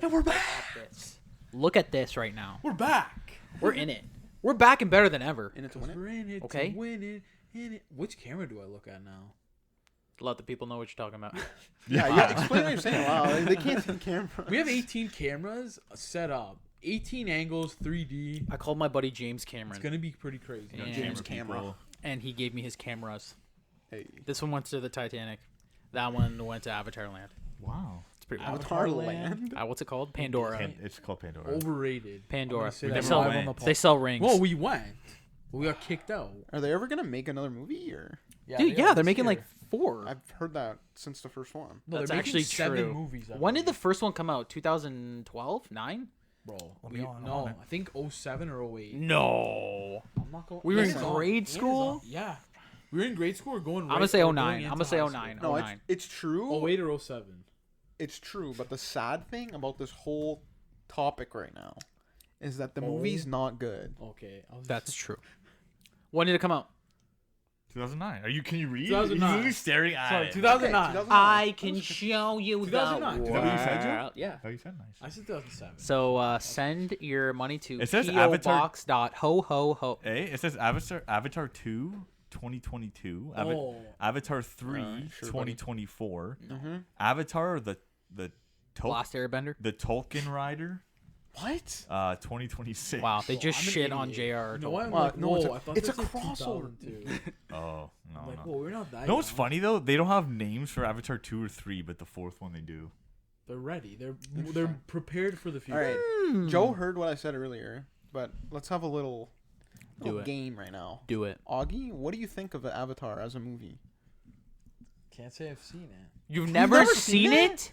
And we're back. Look at this right now. We're back. We're in it. We're back and better than ever. In it to win it. We're in it Okay. to win it. In it. Which camera do I look at now? Let the people know what you're talking about. Yeah. Explain what you're saying. Wow, they can't see the camera. We have 18 cameras set up. 18 angles, 3D. I called my buddy James Cameron. It's gonna be pretty crazy. And James camera. And he gave me his cameras. Hey. This one went to the Titanic. That one went to Avatar Land. Wow. It's pretty Avatar Land. what's it called? Pandora. It's called Pandora. Overrated. Pandora. I'm gonna say We that never live went. on the They pod. sell rings. Well, we went. We got kicked out. Are they ever gonna make another movie? Or Dude, yeah, they're making like 4. I've heard that since the first one. No, That's they're making actually 7 true. movies. I When did the believe. first one come out? 2012? 9? Bro, Let me on, no, on it. I think 07 or 08. No. I'm not going. We were in It's on. grade It is school? on. Yeah. We were in grade school or going I'm right gonna say or 09. going I'm gonna into say high 09. school. No, 09. it's true. 08 or 07. It's true, but the sad thing about this whole topic right now is that the movie's not good. Okay. That's true. When did it come out? 2009. Can you read? 2009. You're literally staring at Sorry, it. 2009. Okay, 2009. I can show you 2009. the Is that what you said, Joe? world. Yeah. Oh, you said nice. I said 2007. So send your money to It says PO Avatar- Box dot ho ho ho. Hey, it says Avatar 2, 2022. Avatar 3, sure, buddy. 2024. Mm-hmm. Avatar the Last Airbender. the Tolkien Rider, What? 2026. Wow, they just I'm an shit on idiot. JR. You know what? I'm Well, like, no, whoa, it's a- I thought it's this a was crossover. 2002. Oh no, I'm like, no. whoa, we're not that. You know what's young. funny though? They don't have names for Avatar 2 or 3, but the fourth one they do. They're ready. They're prepared for the All future. right. Joe heard what I said earlier, but let's have a little Do it. game right now. Do it. Augie, what do you think of Avatar as a movie? Can't say I've seen it. You've never, never seen seen it? it?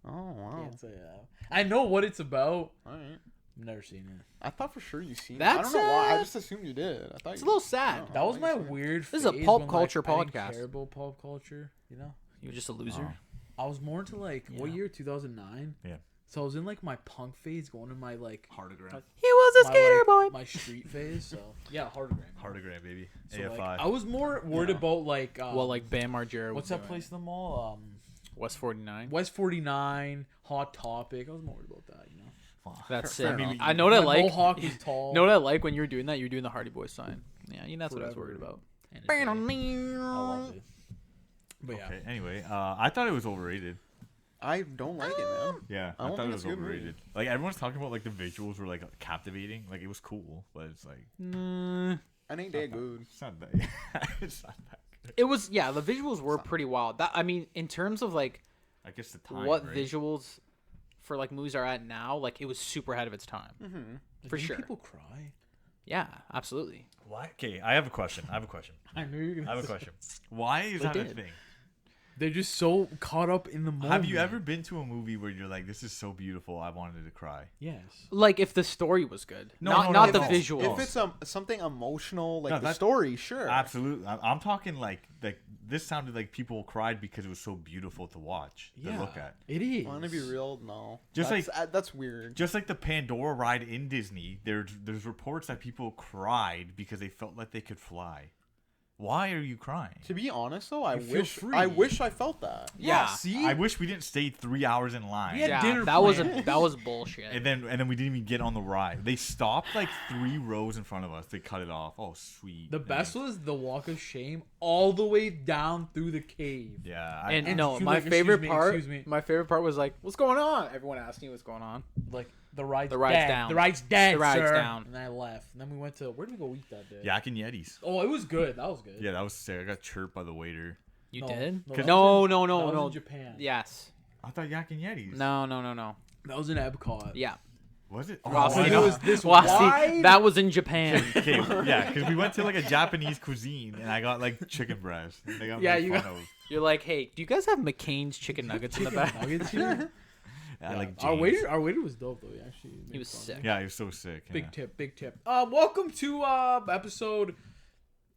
Oh wow! Can't say that. I know what it's about. All right. I've never seen it. I thought for sure you seen it. That's I don't know why. I sad. just assumed you did. I thought It's a you. little sad. No. That was I my guess so. weird. This is a phase pulp when, culture I didn't podcast. care about pulp culture, you know. You're just a loser. I was more into like what Yeah. year? 2009. Yeah. So I was in like my punk phase, going in my like Heartogram. He was a my, skater like, boy. my street phase. So yeah, Heartogram. Heartogram, baby. So, AFI. like, I was more worried about like Well, like Bam Margera. what's that place in the mall? West 49. West 49, Hot Topic. I was more worried about that, you know. That's Fair sick. enough. I know what I My like. Mohawk is tall. Know what I like when you were doing that? You're doing the Hardy Boys sign. Yeah, that's what I was worried about. And I love it. But yeah. Okay. Anyway, I thought it was overrated. I don't like it, man. Yeah, I I, don't thought think it it's was a good movie. overrated. Like everyone's talking about, like the visuals were like captivating. Like it was cool, but it's like I ain't that good. it's not that. It's not that good. It was, yeah, the visuals were pretty wild. That I mean, in terms of like I guess the time. what right? visuals for like movies are at now, like it was super ahead of its time. Mm-hmm. For Didn't sure. People cry. Yeah, absolutely. Why? Okay, I have a question. I knew you were gonna. I have a question. Why is They that a did. thing? They're just so caught up in the moment. Have you ever been to a movie where you're like, "This is so beautiful, I wanted to cry"? Yes. Like if the story was good, No, not no, not no, the no. visuals. If it's something emotional, like No, the that- story, sure. Absolutely. I'm talking like this sounded like people cried because it was so beautiful to watch, to look at. It is. Want to be real? No. Just that's weird. Just like the Pandora ride in Disney, there's reports that people cried because they felt like they could fly. Why are you crying? To be honest, though, I feel wish free. I wish I felt that. Yeah. See. I wish we didn't stay 3 hours in line. Yeah. yeah, dinner that was planned. that was bullshit. And then we didn't even get on the ride. They stopped like 3 rows in front of us. They cut it off. Oh, sweet. The best was the walk of shame all the way down through the cave. Yeah. And And no, she my like, favorite excuse me, part. excuse me. My favorite part was like, "What's going on?" Everyone asked me what's going on. Like the ride's ride's dead. down. The ride's dead. The ride's sir. down. And I left. And then we went to where did we go eat that day? Yak and Yetis. Oh, it was good. That was good. Yeah, that was sick. I got chirped by the waiter. You No, did? no, that No, was in- no, that no, was no. in Japan. Yes. I thought Yak and Yetis. No, no, no, no. That was in Epcot. Yeah. Was it? Well, so see, it was this well, see, wide? that was in Japan. Okay, yeah, because we went to like a Japanese cuisine and I got like chicken breast. And they got Yeah, made you fun got- of. You're like, hey, do you guys have McCain's chicken nuggets in the back? Nuggets here? I Yeah. like our James. waiter was dope though. He actually He made was fun. sick. Yeah, he was so sick. Big yeah. tip, big tip. Welcome to episode.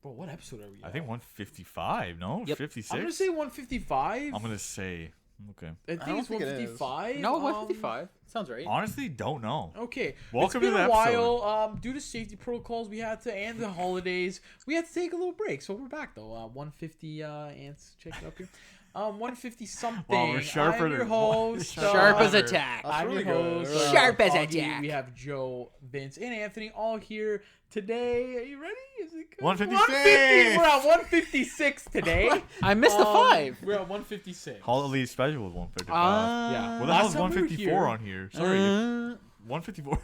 Bro, what episode are we? I at? think 155. No, Yep. 56. I'm gonna say 155. I'm gonna say. Okay. I think don't it's think it is. 155. No, 155. Sounds right. Honestly, don't know. Okay. Welcome it's been to the a episode. while. Due to safety protocols, we had to, and the holidays, we had to take a little break. So we're back though. 150 ants checking up here. 150 something. Wow, we're sharper I'm your than- host. Sharp as a Sharper. tack. That's I'm really your good. host. Sharp as a Augie. tack. We have Joe, Vince, and Anthony all here today. Are you ready? Is it good? 156. We're at 156 today. I missed the 5. We're at 156. Holiday special was 155. Yeah. What the Last hell is time we were 154 here- on here? Sorry. 154.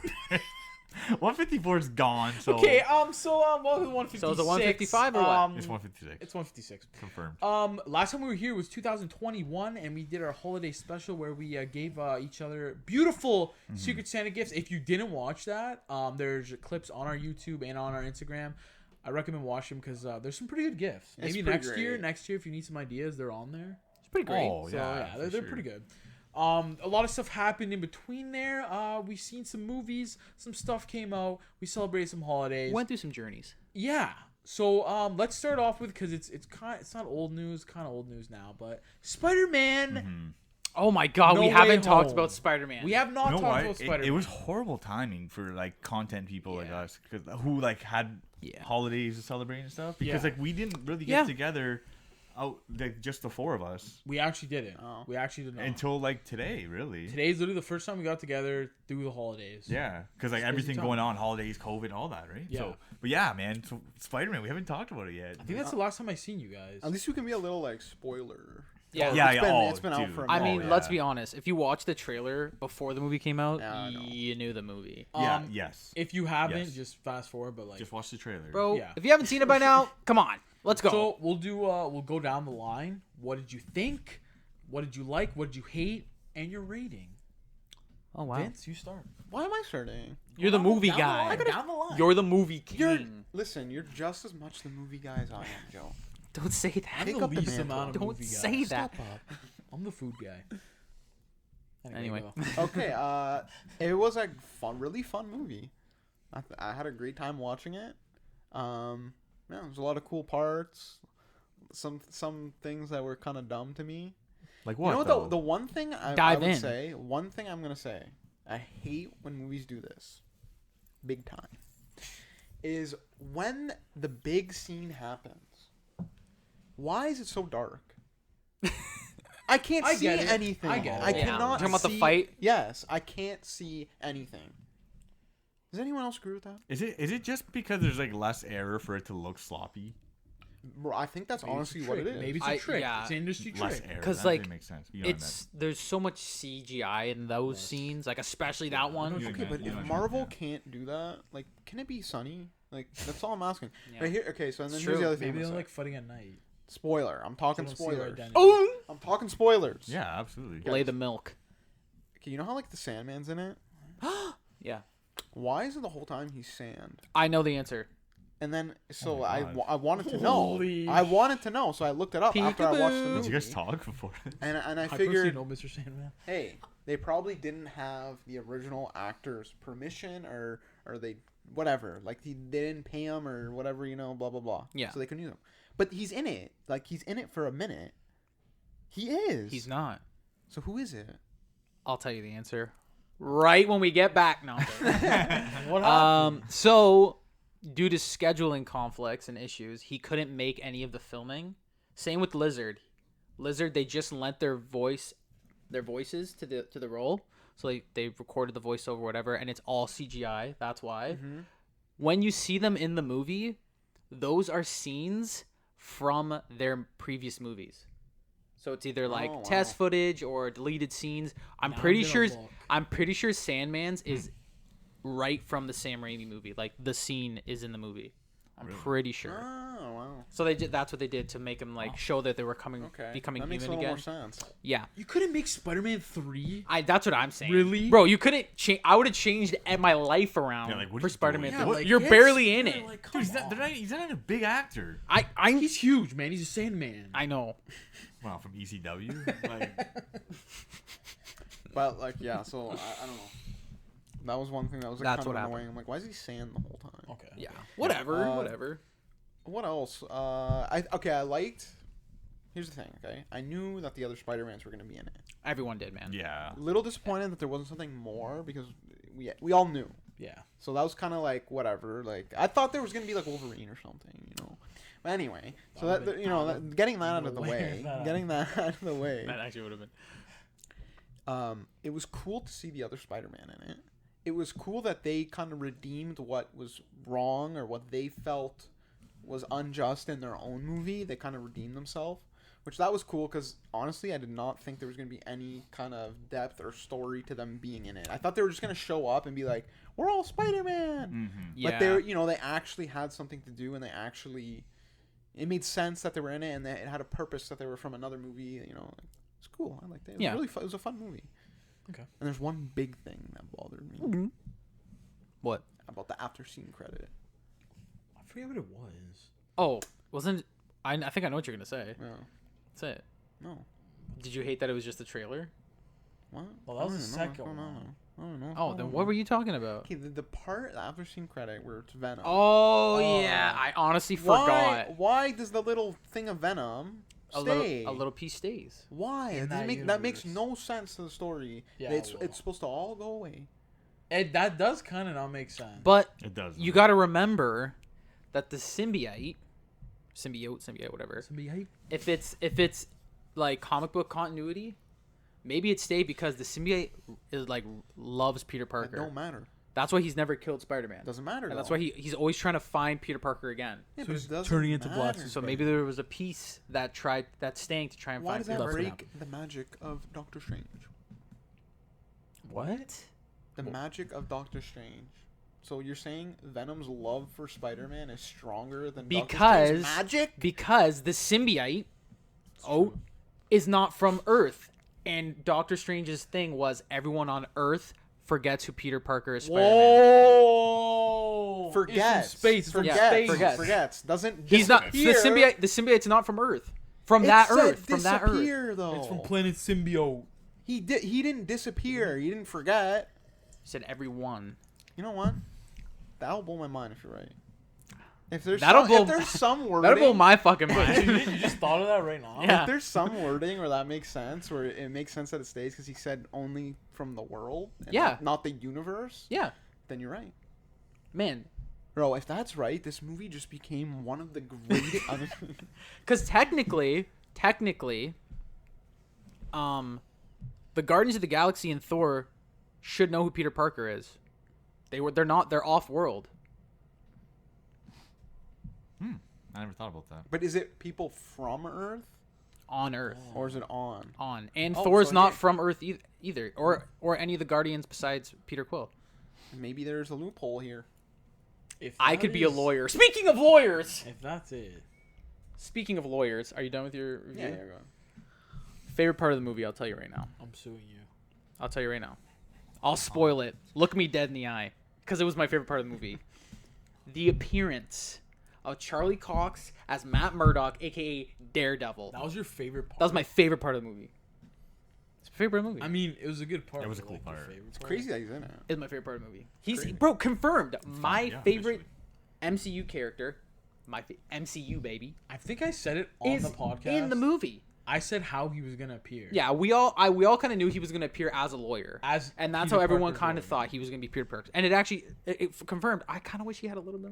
154 is gone. So Okay, so welcome to 156. So is it 155 or what? it's 156. It's 156. Confirmed. Last time we were here was 2021, and we did our holiday special where we gave each other beautiful Secret Santa gifts. If you didn't watch that, there's clips on our YouTube and on our Instagram. I recommend watching them because there's some pretty good gifts. It's Maybe pretty next year, great. if you need some ideas, they're on there. It's pretty great. Oh So yeah, they're for pretty sure. good. A lot of stuff happened in between there. We've seen some movies, some stuff came out. We celebrated some holidays. Went through some journeys. Yeah. So let's start off with because it's not old news, kind of old news now, but Spider-Man. Oh my god, No we Way haven't talked Home. about Spider-Man. We have not You know talked what? about Spider-Man. It was horrible timing for like content people like Yeah. us, because who like had Yeah. holidays to celebrate and stuff. Because Yeah. like we didn't really Yeah. get together, out like just the 4 of us We actually didn't. Oh. We actually did not. until like today, really. Today's literally the first time we got together through the holidays. Yeah, because like It's busy everything time. going on, holidays, COVID, all that, right? Yeah. So, but yeah, man, so Spider-Man, we haven't talked about it yet. I think that's the last time I seen you guys. At least we can be a little like spoiler. Yeah. Yeah, It's been, oh, it's been out dude. for a I minute. mean, Oh, let's yeah. be honest. If you watched the trailer before the movie came out, Yeah, I know. you knew the movie. Yeah, Um, yes. If you haven't, Yes. just fast forward. But like, Just watch the trailer, Bro, Yeah. if you haven't seen it by now, come on. Let's go. so we'll do. We'll go down the line. What did you think? What did you like? What did you hate? And your rating. oh, wow. Vince, you start. Why am I starting? You're the movie Down the guy. line, down the line. You're the movie You're king. listen. You're just as much the movie guy as I am, Joe. Don't say that. I'm Pick the up the least mantle. amount of Don't movie guy. say that. Stop up. I'm the food guy. Anyway. go. Okay. It was a really fun movie. I had a great time watching it. Yeah, there's a lot of cool parts. Some things that were kind of dumb to me. like You what? know though? what? The one thing I Dive would in. say, one thing I'm gonna say, I hate when movies do this, big time, is when the big scene happens. Why is it so dark? I can't I see get it. anything. I get it. I Yeah. cannot. Talking about the see- fight? Yes, I can't see anything. Does anyone else agree with that? Is it just because there's like less error for it to look sloppy? Bro, I think that's Maybe it's a honestly what it trick. is. Maybe it's a I- trick. yeah. It's an industry Less trick. error. 'Cause, that like, makes sense. You know what I It's there's so much CGI in those scenes, like especially that one. You Okay, know, but you know if what I Marvel meant, can't do that, like, can it be sunny? Like, that's all I'm asking. Yeah. But here, okay, so and then It's here's the true. other thing. Maybe I'm they gonna like say. fighting at night. Spoiler. I'm talking They don't see their spoilers. identity. Oh, I'm talking spoilers. Yeah, absolutely. lay the milk. Okay, you know how like the Sandman's in it? Yeah, Why is it the whole time he's sand? I know the answer. And then so my God. I wanted to know. Holy I wanted to know, so I looked it up after I watched the Peekaboo. movie. Did you guys talk before? And I I figured, know Mr. Sandman. hey, they probably didn't have the original actor's permission, or they whatever. Like they didn't pay him or whatever, blah blah blah. Yeah. So they couldn't use him. But he's in it. Like he's in it for a minute. He is. He's not. So who is it? I'll tell you the answer right when we get back. No. What happened? So due to scheduling conflicts and issues, he couldn't make any of the filming. Same with Lizard. Lizard, they just lent their voices to the role. So they recorded the voiceover, whatever, and it's all CGI. That's why. When you see them in the movie, those are scenes from their previous movies. So it's either like Oh, wow. test footage or deleted scenes. I'm Now pretty I'm sure. gonna look. I'm pretty sure Sandman's is right from the Sam Raimi movie. Like the scene is in the movie. I'm Really? pretty sure. Oh wow. So they did. That's what they did to make him like show that they were Okay. becoming that makes a human little again. more sense. Yeah, You couldn't make Spider-Man 3? that's what I'm saying. Really? bro? You couldn't change. I would have changed my life around Yeah, like, what for are you Spider-Man. doing? 3. Yeah, like, You're it's- barely in yeah, it. like, Dude, come on. he's not a big actor. He's huge, man. He's a Sandman. I know. Wow, from ECW. Like, But like yeah, so I don't know. That was one thing that was like, That's kind of what annoying. happened. I'm like, why is he sand the whole time? Okay. Yeah. Whatever. Uh, whatever. What else? I liked. Here's the thing, okay? I knew that the other Spider-Mans were gonna be in it. Everyone did, man. yeah. Little disappointed that there wasn't something more because we all knew. Yeah. So that was kind of like whatever. Like I thought there was gonna be like Wolverine or something, Anyway, so That that would've you know, been- getting that out of the aware way, of that. getting that out of the way. That actually would have been. It was cool to see the other Spider-Man in it. It was cool that they kind of redeemed what was wrong or what they felt was unjust in their own movie. They kind of redeemed themselves, which that was cool because honestly, I did not think there was going to be any kind of depth or story to them being in it. I thought they were just going to show up and be like, "We're all Spider-Man," Mm-hmm. but they, they actually had something to do, and it made sense that they were in it, and it had a purpose that they were from another movie. It's cool. I liked it. It was really fun. It was a fun movie. Okay. And there's one big thing that bothered me What? about the after scene credit. I forget what it was. Oh, wasn't I think I know what you're gonna say. Yeah. That's it. No. Did you hate that it was just a trailer? What? Well, that was the I don't second know. one. I don't know. Oh, then what were you talking about? Okay, the part the after scene credit where it's Venom. Oh, Oh. yeah, I honestly forgot. Why does the little thing of Venom stay? A little piece stays. Why? In That makes universe. no sense to the story. Yeah, it's well. it's supposed to all go away. That does kind of not make sense. But It does. you got to remember that the symbiote, whatever. Symbiote? If it's like comic book continuity, maybe it stayed because the symbiote is like loves Peter It Parker. don't matter. That's why he's never killed Spider-Man. Doesn't matter. And that's though. why he's always trying to find Peter Parker again. Yeah, So but he's it doesn't turning into matter. Black So maybe there was a piece that staying to try and Why find does that Peter Parker. break the magic of Doctor Strange? What? The magic of Doctor Strange. So you're saying Venom's love for Spider-Man is stronger than Doctor Strange's magic? Because the symbiote is not from Earth, and Doctor Strange's thing was everyone on Earth forgets who Peter Parker is. Spider-Man. Whoa! Forgets. It's from space. From Yeah, space. forgets. Doesn't He's not the disappear. symbiote. The symbiote's not from Earth. From It that said Earth. From that Earth. disappear, though. It's from planet Symbiote. He didn't disappear. He didn't forget. He said everyone. You know what? That'll blow my mind if you're right. If there's That'll some, blow- if there's some wording, That'll blow my fucking mind. You just thought of that right now? Yeah. if there's some wording where that makes sense, where it makes sense that it stays because he said only from the world, and Yeah. not the universe, Yeah, then you're right. man. Bro, if that's right, this movie just became one of the greatest. Because technically, the Guardians of the Galaxy and Thor should know who Peter Parker is. They're off world. I never thought about that. But is it people from Earth On Earth. or is it on? And Oh, Thor's so not yeah. from Earth either. Or any of the Guardians besides Peter Quill. Maybe there's a loophole here. If I that could be a is- lawyer. Speaking of lawyers. If that's it. Speaking of lawyers, are you done with your review? Yeah, go on. Favorite part of the movie, I'll tell you right now. I'm suing you. I'll tell you right now. I'll spoil it. Look me dead in the eye. Because it was my favorite part of the movie. The appearance of Charlie Cox as Matt Murdock, a.k.a. Daredevil. That was your favorite part? That was my favorite part of the movie. It's my favorite part of the movie. I mean, it was a good part. It was a but, cool your part. favorite It's part? crazy that he's in it. It's my favorite part of the movie. He's Crazy. bro confirmed my yeah, favorite MCU character, MCU baby, I think I said it on is the podcast. in the movie. I said how he was gonna appear. Yeah, we all kind of knew he was gonna appear as a lawyer, And that's Peter how everyone Parker's kind of lawyer. thought he was gonna be Peter Parker. And it actually it confirmed. I kind of wish he had a little bit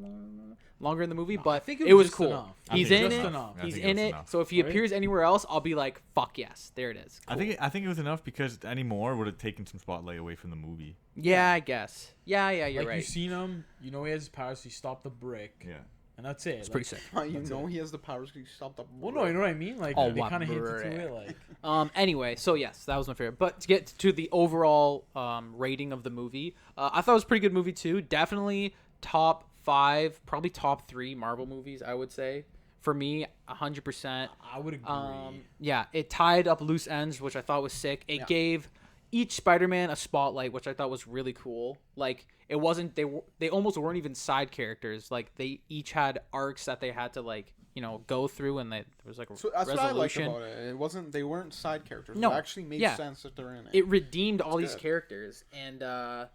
longer in the movie, but I think it was just cool. enough. He's think in it it. was enough. I He's think it in was it. enough. So if he Right? appears anywhere else, I'll be like, "Fuck yes, there it is." I think it was enough because any more would have taken some spotlight away from the movie. Yeah, I guess. Yeah, you're Like right. you seen him, you know he has his powers. So he stopped the brick, Yeah. and that's it. It's pretty sick. You That's know it. he has the powers because he stopped the. Well, no, you know what I mean. Like Oh, they what kind of hinted brick. to it. Like Anyway, so yes, that was my favorite. But to get to the overall rating of the movie, I thought it was a pretty good movie too. Definitely top 5, probably top 3 Marvel movies, I would say. For me, 100%. I would agree. Yeah, it tied up loose ends, which I thought was sick. It gave each Spider-Man a spotlight, which I thought was really cool. Like it wasn't they almost weren't even side characters. Like they each had arcs that they had to go through, and there was like a So that's what I liked resolution. about it. It wasn't. They weren't side characters. No, It actually made yeah. sense that they're in it. It redeemed all It's these good. characters, and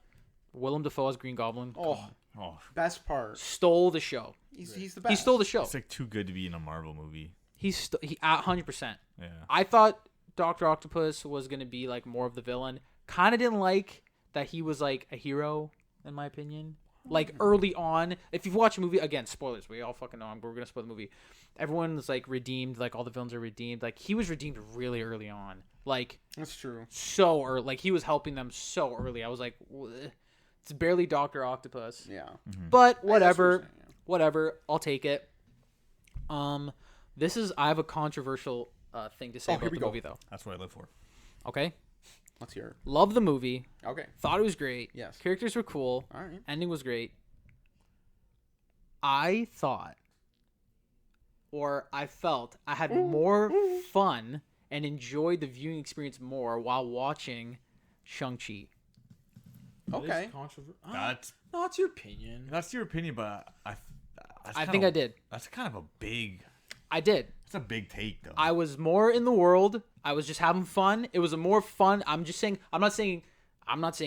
Willem Dafoe as Green Goblin Oh, best part. stole the show. He's the best. He stole the show. It's like too good to be in a Marvel movie. He 100%. Yeah. I thought Dr. Octopus was gonna be like more of the villain. Kind of didn't like that he was like a hero, in my opinion. Like early on, if you've watched a movie, again, spoilers. We all fucking know. We're gonna spoil the movie. Everyone's like redeemed. Like all the villains are redeemed. Like he was redeemed really early on. Like That's true. so early. Like he was helping them so early. I was like, it's barely Dr. Octopus. Yeah. But I guess what whatever, you're saying, yeah. whatever. I'll take it. I have a controversial thing to say here about we the go. movie though. That's what I live for. Okay, Let's hear it. love the movie. Okay. Thought it was great. Yes. Characters were cool. All right. Ending was great. I thought, or I felt, I had more fun and enjoyed the viewing experience more while watching Shang-Chi. Okay. That's No, it's your opinion. that's your opinion, but I think I did. That's kind of a big. I did. That's a big take, though. I was more in the world. I was just having fun. It was a more fun. I'm just saying. I'm not saying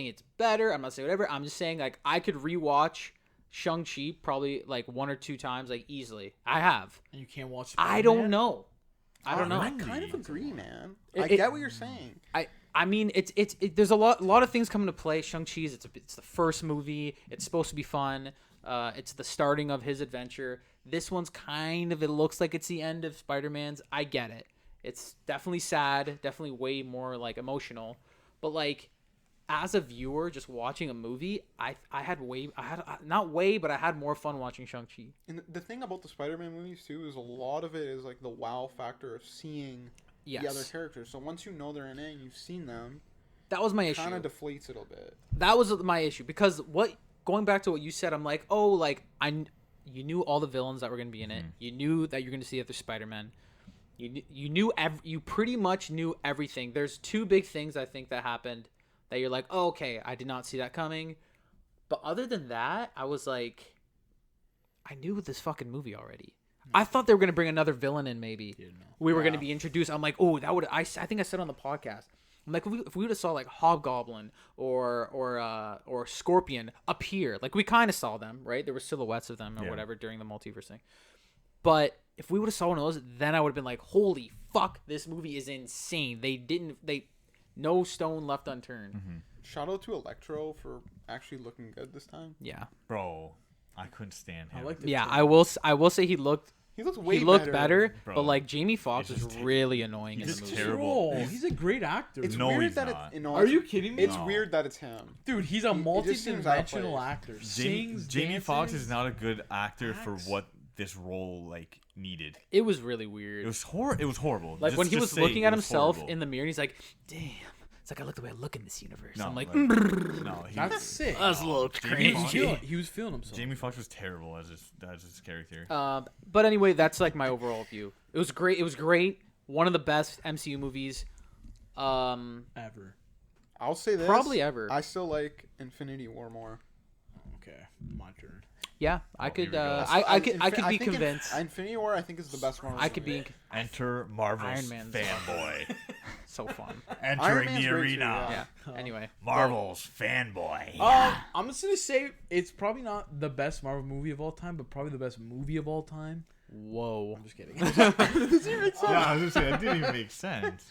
it's better. I'm not saying whatever. I'm just saying like I could rewatch Shang-Chi probably like 1 or 2 times like easily. I have. And you can't watch. I don't know. I don't know. I kind of agree, man. I It- get what you're saying. I mean, it's there's a lot of things coming to play. Shang-Chi's it's the first movie. It's supposed to be fun. It's the starting of his adventure. This one's kind of, it looks like it's the end of Spider-Man's. I get it. It's definitely sad, definitely way more like emotional. But like as a viewer just watching a movie, I had more fun watching Shang-Chi. And the thing about the Spider-Man movies too is a lot of it is like the wow factor of seeing Yes. the other characters. So once you know they're in it and you've seen them, That was my issue. kind of deflates it a bit. That was my issue because going back to what you said, I'm like, oh, like you knew all the villains that were going to be in it. You knew that you're going to see other Spider-Man. You pretty much knew everything. There's 2 big things I think that happened that you're like, oh, okay, I did not see that coming. But other than that, I was like, I knew this fucking movie already. I thought they were going to bring another villain in maybe. We were going to be introduced. I'm like, oh, that would, I think I said on the podcast, I'm like, if we would have saw like Hobgoblin or Scorpion appear, like we kind of saw them, right? There were silhouettes of them or whatever during the multiverse thing. But if we would have saw one of those, then I would have been like, holy fuck, this movie is insane. No stone left unturned. Shout out to Electro for actually looking good this time. Yeah. Bro, I couldn't stand him. I like the Yeah, I will say he looked He looks way better, Bro, but like Jamie Foxx it's was just really annoying in he's the just movie. terrible. Bro, he's a great actor. It's No, weird he's that not. it's. No, Are you kidding me? It's No. weird that it's him. Dude, he's a He just seems out of multi-dimensional place. actor. Jamie Sings, Foxx dances. is not a good actor for acts. what this role like needed. It was really weird. It was horrible. Like when he was looking at himself in in the mirror, and he's like, "Damn, it's like I look the way I look in this universe." No, I'm like, no, That's sick. that's a little Jamie Foxx- cringy. He was feeling himself. Jamie Foxx was terrible as his character. But anyway, that's like my overall view. It was great. It was great. One of the best MCU movies. Ever. I'll say this. Probably ever. I still like Infinity War more. Okay, my turn. Yeah, I here could. we go. I could be think convinced. Infinity War, I think, is the best one. I could be Enter Marvel's Iron Man's fanboy. so fun. Entering Man's the great arena. too, Yeah. Anyway, Marvel's fanboy. I'm just gonna say it's probably not the best Marvel movie of all time, but probably the best movie of all time. whoa. I'm just kidding. Yeah, I was just saying, that didn't even make sense.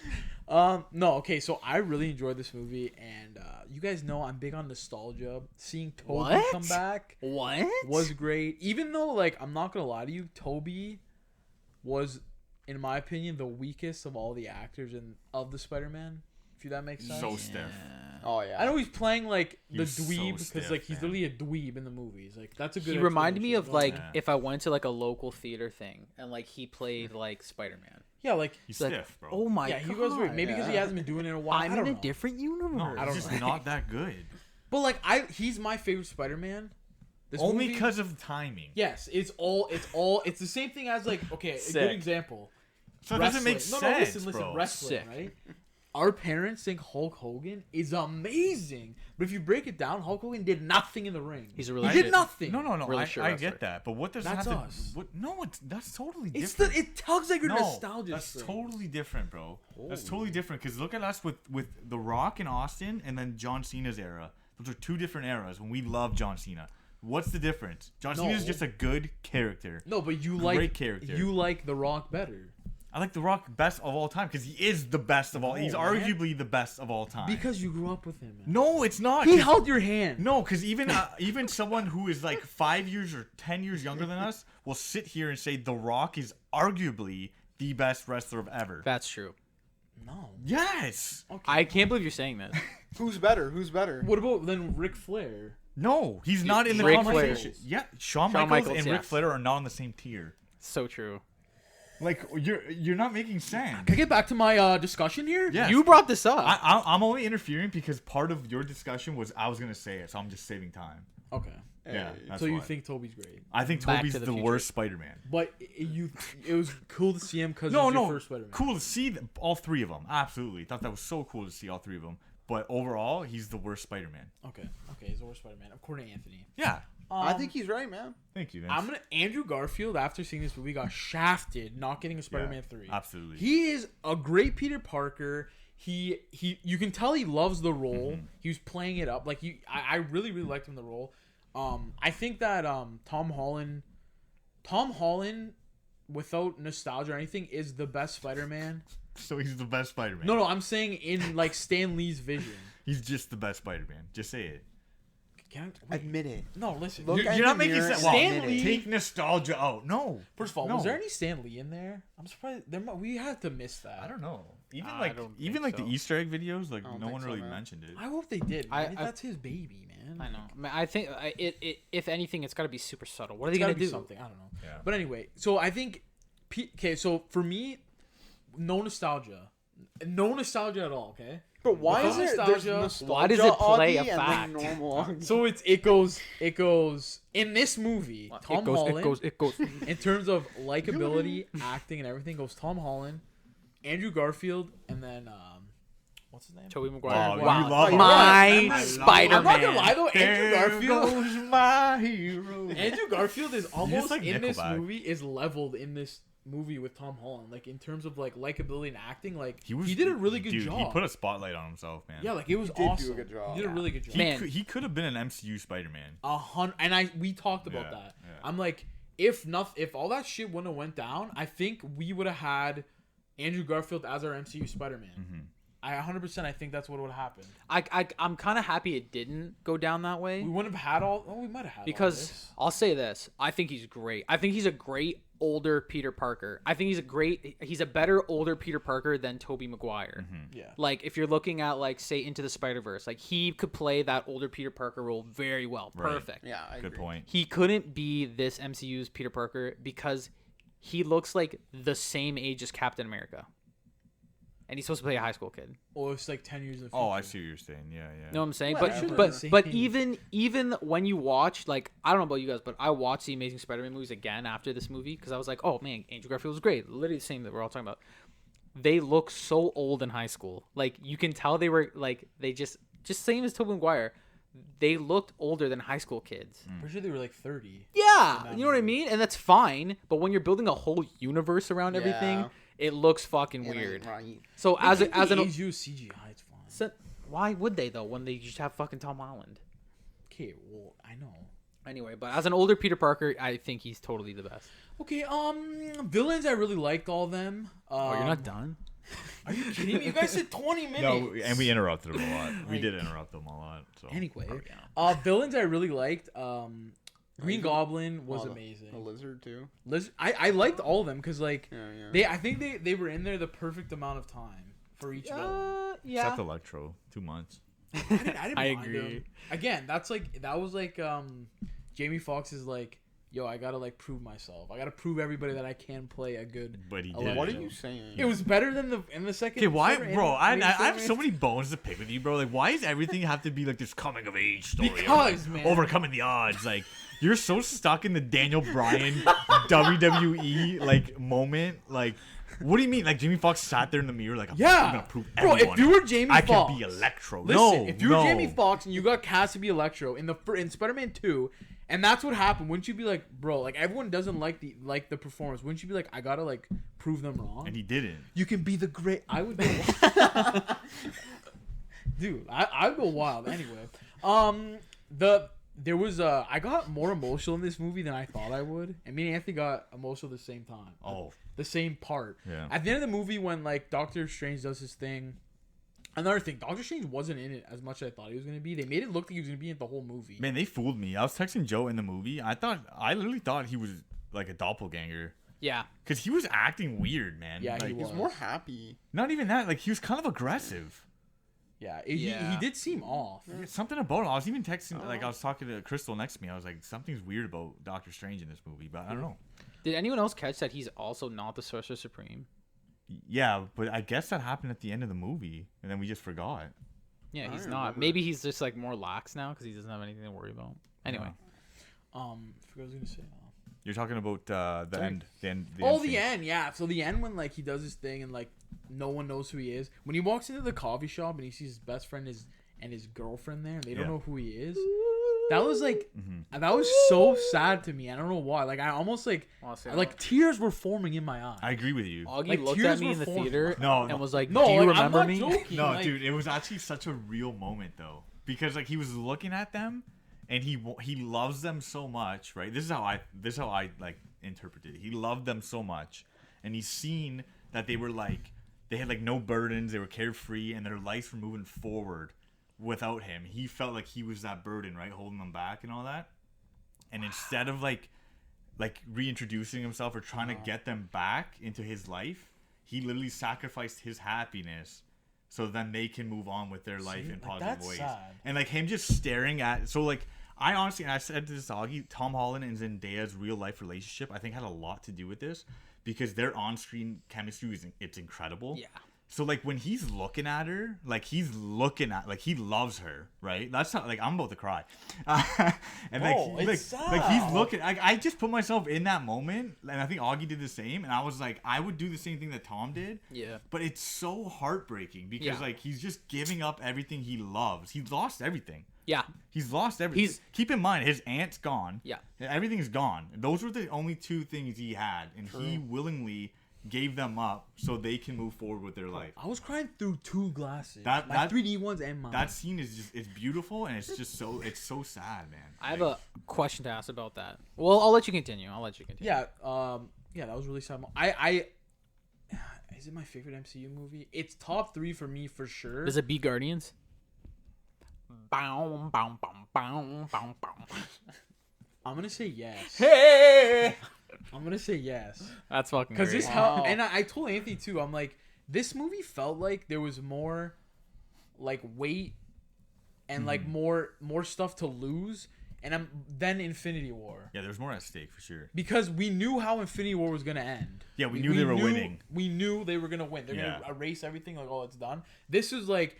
No, okay, so I really enjoyed this movie, and you guys know I'm big on nostalgia. Seeing Toby What? come back What? was great. Even though, like, I'm not gonna lie to you, Toby was, in my opinion, the weakest of all the actors of the Spider-Man. If that makes sense. So stiff. Oh yeah. I know he's playing like the He's so dweeb because stiff, like he's man. literally a dweeb in the movies. Like that's a good. He reminded me explanation. of like Yeah. if I went to like a local theater thing and like he played like Spider-Man. yeah, like He's Like, stiff, bro. oh my yeah, god. he goes weird. Maybe because he yeah. hasn't been doing it in a while. I'm I don't in a know. different universe. no, I don't he's know. just not that good. But like he's my favorite Spider-Man. This Only movie- because of timing. Yes, it's the same thing as like okay, a Sick. good example. So it doesn't make Wrestling. sense, Listen, bro. wrestling, Sick. right? Our parents think Hulk Hogan is amazing, but if you break it down, Hulk Hogan did nothing in the ring. He's a really he did good- nothing. No, Really I sure I wrestler. get that, but what does That's that have us. to? What? No, that's totally It's different. it tugs at your No, nostalgia. that's string. totally different, bro. That's totally different. Because look at us with The Rock and Austin, and then John Cena's era. Those are 2 different eras. When we love John Cena, what's the difference? John Cena's No. just a good character. No, but you Great like character. You like The Rock better. I like The Rock best of all time because he is the best of all. He's man. arguably the best of all time. Because you grew up with him, man. No, it's not. He 'cause- held your hand. No, because even someone who is like 5 years or 10 years younger than us will sit here and say The Rock is arguably the best wrestler of ever. That's true. No. Yes. Okay. I can't believe you're saying this. Who's better? Who's better? What about then Ric Flair? No, he's not in the Ric conversation. Flair. Yeah, Shawn Shawn Michaels Michaels, and Ric yes. Flair are not on the same tier. So true. Like you're not making sense. Can I get back to my discussion here? Yes. You brought this up. I'm only interfering because part of your discussion was I was gonna say it, so I'm just saving time. Okay. Yeah, that's So you why. think Toby's great, I think Back Toby's to the the Future. worst Spider-Man. but it was cool to see him because No, it was your no, first Spider-Man. cool to see all three of them. Absolutely, thought that was so cool to see all three of them. But overall, he's the worst Spider-Man. Okay, he's the worst Spider-Man according to Anthony. Yeah, I think he's right, man. thank you. Vince. I'm gonna Andrew Garfield after seeing this movie got shafted not getting a Spider-Man 3. Absolutely. He is a great Peter Parker. He you can tell he loves the role. He was playing it up. Like I really liked him in the role. I think that Tom Holland without nostalgia or anything is the best Spider-Man. So he's the best Spider-Man. No, I'm saying in like Stan Lee's vision. He's just the best Spider-Man. Just say it. Can I, wait, Admit it. no, listen. Look You're at not the making mirror sense. and Well, Stan admit it. Lee- take nostalgia out. No. First of all, No. was there any Stan Lee in there? I'm surprised. We had to miss that. I don't know. Even I like don't even think like so. the Easter egg videos, like I don't no think one so, really man. mentioned it. I hope they did. I- Man. I- That's his baby, man. I know. I mean, I think if anything, it's got to be super subtle. What are they It's gotta gonna be do? something. I don't know. Yeah. But anyway, so I think, okay. So for me, no nostalgia at all. Okay. But why Without is there nostalgia, there's nostalgia why does it play Augie a and fact? then normal Augie? So it goes in this movie. Tom Holland. It goes. In terms of likability, acting, and everything, goes Tom Holland, Andrew Garfield, and then what's his name? Tobey Oh, Maguire. you Wow. love My I'm Spider-Man. not gonna lie though, Andrew There Garfield. goes my hero. Andrew Garfield is almost like in this Nickelback. movie is leveled in this movie with Tom Holland. Like in terms of like likability and acting, like he, did a really good job. He put a spotlight on himself, man. Yeah, like it was He did do a awesome. good job. He did a really good job. Man. He could have been an MCU Spider-Man. 100, and we talked about Yeah, that. yeah. I'm like, if all that shit wouldn't have went down, I think we would have had Andrew Garfield as our MCU Spider-Man. Mm-hmm. I 100%. I think that's what would have happened. I'm kind of happy it didn't go down that way We wouldn't have had all. Oh, we might have had all because this. I'll say this: I think he's great. I think he's a great older Peter Parker. I think he's a better older Peter Parker than Tobey Maguire. Yeah. Like if you're looking at like say Into the Spider-Verse, like he could play that older Peter Parker role very well. Right. Perfect. Yeah, I Good agree. point. He couldn't be this MCU's Peter Parker because he looks like the same age as Captain America. And he's supposed to play a high school kid. Or it's like 10 years in the future. Oh, I see what you're saying. Yeah, yeah. You know what I'm saying? Whatever. But Same. even when you watch, like, I don't know about you guys, but I watched the Amazing Spider-Man movies again after this movie because I was like, oh man, Andrew Garfield was great. Literally the same that we're all talking about. They look so old in high school. Like you can tell they were like they just same as Tobey Maguire. They looked older than high school kids. Pretty sure they were like 30. Yeah, you know what I mean? And that's fine. But when you're building a whole universe around everything, Yeah. it looks fucking It ain't weird. right. So as an use CGI, it's fine. so, why would they though when they just have fucking Tom Holland? Okay, well, I know. Anyway, but as an older Peter Parker, I think he's totally the best. Okay, villains, I really liked all of them. Oh, you're not done? Are you kidding me? You guys said 20 minutes. No, and we interrupted him a lot. We did interrupt them a lot. So. Anyway, Oh, villains I really liked. Green Goblin was The amazing. lizard too. I liked all of them because like Yeah. I think they were in there the perfect amount of time for each villain. Yeah. Except Electro, 2 months. I didn't I mind agree. him. Again, that was like Jamie Foxx is like, yo, I gotta like prove myself. I gotta prove everybody that I can play a good. But he Electro. did. What are you saying? It was better than in the second. Okay, why, Spider- bro? I Amazing have Spider-Man. so many bones to pick with you, bro. Like, why does everything have to be like this coming of age story? of, Because, like, man. overcoming the odds. Like, you're so stuck in the Daniel Bryan WWE like moment. Like, what do you mean? Like, Jamie Foxx sat there in the mirror, like, I'm gonna prove bro. everyone If you were Jamie I Foxx, can be Electro. listen, no, if you were no. Jamie Foxx and you got cast to be Electro in Spider-Man 2, and that's what happened, wouldn't you be like, bro? Like everyone doesn't like the performance. Wouldn't you be like, I gotta like prove them wrong? And he didn't. You can be the great. I would. Dude, I'd go wild. Anyway, there was I got more emotional in this movie than I thought I would, and me and Anthony got emotional at the same time. Oh, The same part. yeah. At the end of the movie, when like Doctor Strange does his thing, another thing, Doctor Strange wasn't in it as much as I thought he was gonna be. They made it look like he was gonna be in the whole movie. Man, they fooled me. I was texting Joe in the movie. I literally thought he was like a doppelganger. Yeah. Because he was acting weird, man. Yeah, he like, He was was. more happy. Not even that. Like, he was kind of aggressive. Yeah, Yeah. He did seem off. Something about him. I was even texting, like, I was talking to Crystal next to me. I was like, something's weird about Doctor Strange in this movie, but I don't know. Did anyone else catch that he's also not the Sorcerer Supreme? Yeah, but I guess that happened at the end of the movie, and then we just forgot. Yeah, I he's don't not. remember. Maybe he's just like more lax now because he doesn't have anything to worry about. Anyway, I forgot what I was gonna say. You're talking about the end. The end The end, yeah. So the end when like he does his thing and like no one knows who he is. When he walks into the coffee shop and he sees his best friend and his girlfriend there and they don't Yeah. know who he is. That was like that was so sad to me. I don't know why. Like I almost like tears were forming in my eyes. I agree with you. Augie like, looked tears at me were in the forming. theater No, and no. was like, No, "Do you like, remember I'm not me?" joking. No, like, dude, it was actually such a real moment though, because like he was looking at them, and he loves them so much, right? This is how I like interpreted it. He loved them so much, and he's seen that they were like they had like no burdens, they were carefree, and their lives were moving forward without him. He felt like he was that burden, right, holding them back and all that. And instead of like reintroducing himself or trying to get them back into his life, he literally sacrificed his happiness so then they can move on with their life in like, positive that's ways. sad. And like him just staring at, so like I honestly, and I said to this Augie, Tom Holland and Zendaya's real life relationship I think had a lot to do with this, because their on-screen chemistry it's incredible. Yeah. So like when he's looking at her, like he's looking at, like he loves her, right? That's not like I'm about to cry, and like Oh, it's like he's sad. looking. I just put myself in that moment, and I think Augie did the same. And I was like, I would do the same thing that Tom did. Yeah. But it's so heartbreaking because Yeah. like he's just giving up everything he loves. He's lost everything. Yeah. He's lost everything. Keep in mind his aunt's gone. Yeah. Everything's gone. Those were the only two things he had, and he willingly gave them up so they can move forward with their life. I was crying through two glasses. That- my that- 3D ones and mine. That scene is just, it's beautiful, and it's just so, it's so sad, man. I have a question to ask about that. Well, I'll let you continue. Yeah, that was really sad. I is it my favorite MCU movie? It's top 3 for me for sure. Does it beat Guardians? Bow, bow, bow, bow, bow, bow. I'm gonna say yes. Hey! I'm gonna say yes. That's fucking Because great. this helped, and I told Anthony too. I'm like, this movie felt like there was more, like weight, and like more stuff to lose, and then Infinity War. Yeah, there's more at stake for sure. Because we knew how Infinity War was gonna end. Yeah, we knew they were winning. We knew they were gonna win. They're Yeah. gonna erase everything. Like, oh, it's done. This was like,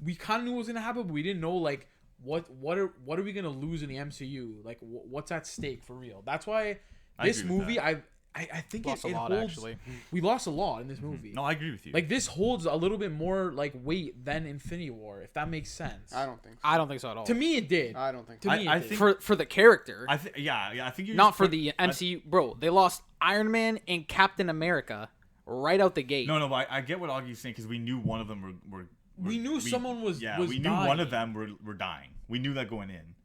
we kind of knew what was gonna happen, but we didn't know like what are we gonna lose in the MCU? Like, what's at stake for real? That's why this agree with movie, that. I think Lost it a lot, holds. actually. We lost a lot in this movie. No, I agree with you. Like this holds a little bit more like weight than Infinity War, if that makes sense. I don't think so. I don't think so at all. To me, it did. I don't think To so. me, I it did. think- For the character, I think, yeah, I think you're not just for put- the MCU. Bro, they lost Iron Man and Captain America right out the gate. No, but I get what Augie's saying because we knew one of them were We knew someone was we knew dying. one of them were dying. We knew that going in.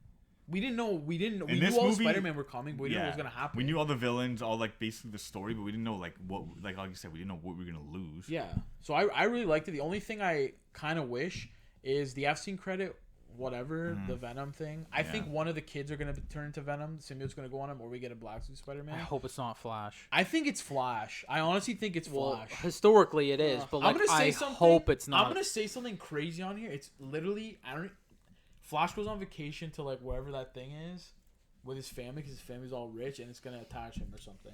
We didn't know. We In knew this all movie- Spider-Man were coming, but we didn't know what was gonna happen. We knew all the villains, all like basically the story, but we didn't know like what, like Augie said, we didn't know what we were gonna lose. Yeah. So I really liked it. The only thing I kind of wish is the F-scene credit, whatever, the Venom thing. I think one of the kids are going to turn into Venom. Symbiote's going to go on him, or we get a black suit I Spider-Man. hope it's not Flash. I think it's Flash. I honestly think it's Well, Flash. historically it is, but like I'm gonna say I something. hope it's not. I'm gonna say something crazy on here. It's literally Flash goes on vacation to like wherever that thing is with his family because his family's all rich and it's gonna attach him or something.